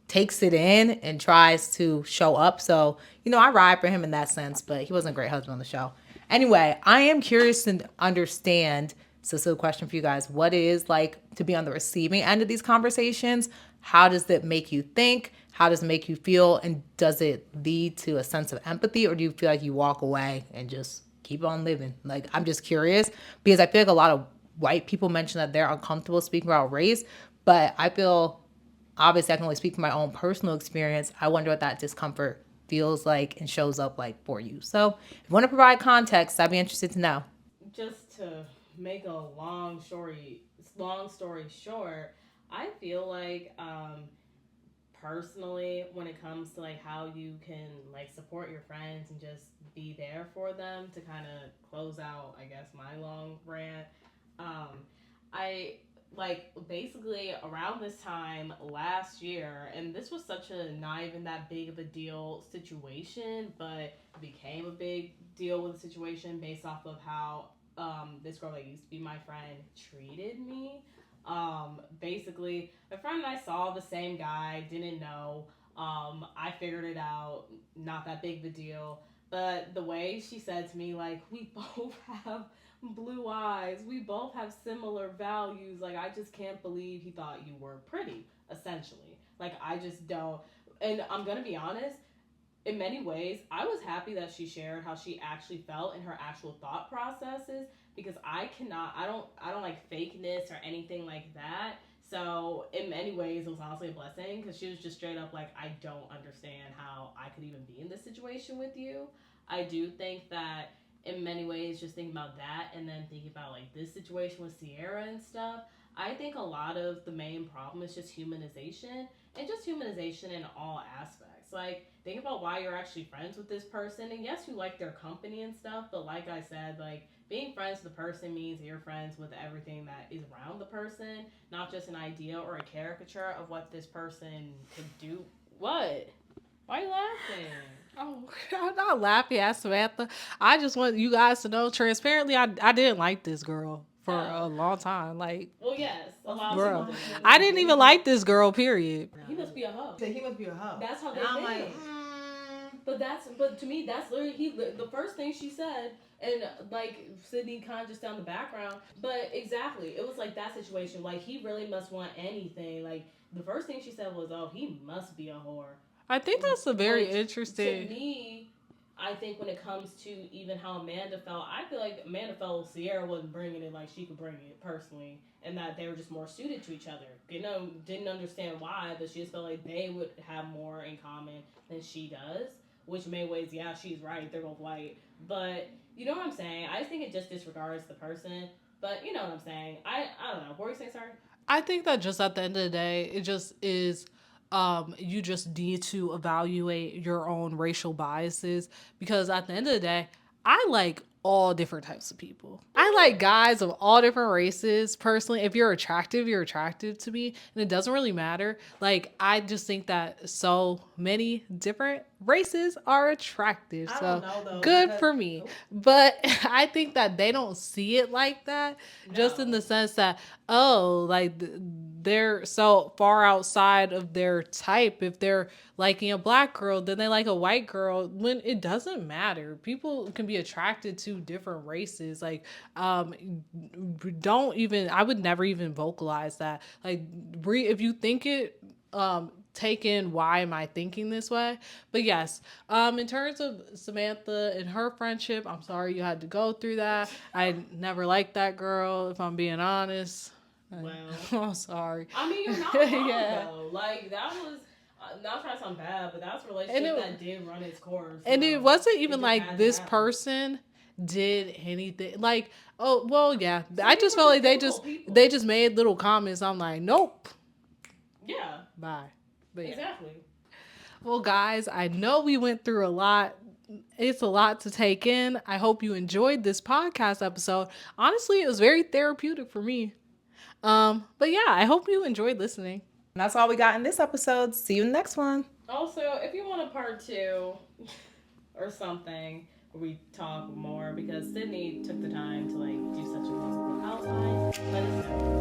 [SPEAKER 1] takes it in and tries to show up. So, I ride for him in that sense, but he wasn't a great husband on the show. Anyway, I am curious to understand. So this is a question for you guys. What it is like to be on the receiving end of these conversations? How does it make you think? How does it make you feel? And does it lead to a sense of empathy, or do you feel like you walk away and just keep on living? Like, I'm just curious, because I feel like a lot of white people mention that they're uncomfortable speaking about race, but I feel, obviously I can only speak from my own personal experience. I wonder what that discomfort feels like and shows up like for you. So if you want to provide context, I'd be interested to know.
[SPEAKER 2] Just to make a long story short, I feel like personally, when it comes to like how you can like support your friends and just be there for them, to kind of close out, I guess, my long rant, I like basically around this time last year, and this was such a not even that big of a deal situation, but it became a big deal with the situation based off of how this girl that used to be my friend treated me. Basically, my friend and I saw the same guy, didn't know. I figured it out, not that big of a deal. But the way she said to me, like, we both have blue eyes, we both have similar values. Like, I just can't believe he thought you were pretty, essentially. Like, I just don't. And I'm gonna be honest, in many ways, I was happy that she shared how she actually felt and her actual thought processes, because I don't like fakeness or anything like that. So in many ways, it was honestly a blessing, because she was just straight up like, I don't understand how I could even be in this situation with you. I do think that in many ways, just thinking about that and then thinking about like this situation with Ciara and stuff, I think a lot of the main problem is just humanization, and just humanization in all aspects. Like, think about why you're actually friends with this person. And yes, you like their company and stuff, but like I said, like, being friends with the person means you're friends with everything that is around the person, not just an idea or a caricature of what this person could do. What? Why are you laughing?
[SPEAKER 3] Oh, I'm not laughing at Samantha. I just want you guys to know transparently, I didn't like this girl for a long time. Like,
[SPEAKER 2] Well, yes, a lot of
[SPEAKER 3] bro,
[SPEAKER 2] people did.
[SPEAKER 3] I didn't even like this girl, period.
[SPEAKER 2] He must be a hoe.
[SPEAKER 1] He must be a hoe.
[SPEAKER 2] That's how they
[SPEAKER 1] and I'm
[SPEAKER 2] think.
[SPEAKER 1] like,
[SPEAKER 2] But to me, that's literally the first thing she said, and like Sydney kind of just down the background. But exactly, it was like that situation. Like, he really must want anything. Like, the first thing she said was, "Oh, he must be a whore."
[SPEAKER 3] I think that's a very
[SPEAKER 2] Which,
[SPEAKER 3] interesting.
[SPEAKER 2] To me, I think when it comes to even how Amanda felt, I feel like Amanda felt Ciara wasn't bringing it like she could bring it personally, and that they were just more suited to each other. You know, didn't understand why, but she just felt like they would have more in common than she does. Which, in many ways, yeah, she's right. They're both white, but you know what I'm saying. I just think it just disregards the person. But you know what I'm saying. I don't know. What were you saying? Sorry.
[SPEAKER 3] I think that just at the end of the day, it just is. You just need to evaluate your own racial biases, because at the end of the day, I like all different types of people. I like guys of all different races. Personally, if you're attractive, you're attractive to me, and it doesn't really matter. Like, I just think that so many different races are attractive.
[SPEAKER 1] I
[SPEAKER 3] So
[SPEAKER 1] don't know, though,
[SPEAKER 3] good
[SPEAKER 1] because-
[SPEAKER 3] for me. But I think that they don't see it like that, just in the sense that, oh, like they're so far outside of their type. If they're liking a black girl, then they like a white girl, when it doesn't matter. People can be attracted to different races. Like, don't even, I would never even vocalize that. Like, if you think it, take in why am I thinking this way. But yes, in terms of Samantha and her friendship, I'm sorry you had to go through that. I never liked that girl, if I'm being honest.
[SPEAKER 2] Well,
[SPEAKER 3] I'm sorry.
[SPEAKER 2] I mean, you're not wrong,
[SPEAKER 3] Yeah.
[SPEAKER 2] though. Like, that was not trying to sound bad, but that's a relationship that did run its course.
[SPEAKER 3] And it wasn't even
[SPEAKER 2] just
[SPEAKER 3] like
[SPEAKER 2] had to
[SPEAKER 3] this
[SPEAKER 2] happen.
[SPEAKER 3] person did anything. Like, oh well, yeah.
[SPEAKER 2] Some
[SPEAKER 3] I just
[SPEAKER 2] people
[SPEAKER 3] felt like
[SPEAKER 2] are difficult people.
[SPEAKER 3] they just made little comments. I'm like, nope,
[SPEAKER 2] Yeah,
[SPEAKER 3] bye. But yeah.
[SPEAKER 2] exactly.
[SPEAKER 3] Well, guys, I know we went through a lot. It's a lot to take in. I hope you enjoyed this podcast episode. Honestly, it was very therapeutic for me. But yeah, I hope you enjoyed listening.
[SPEAKER 1] And that's all we got in this episode. See you in the next one.
[SPEAKER 2] Also, if you want a part 2 or something where we talk more, because Sydney took the time to like do such a wonderful outline, let us know.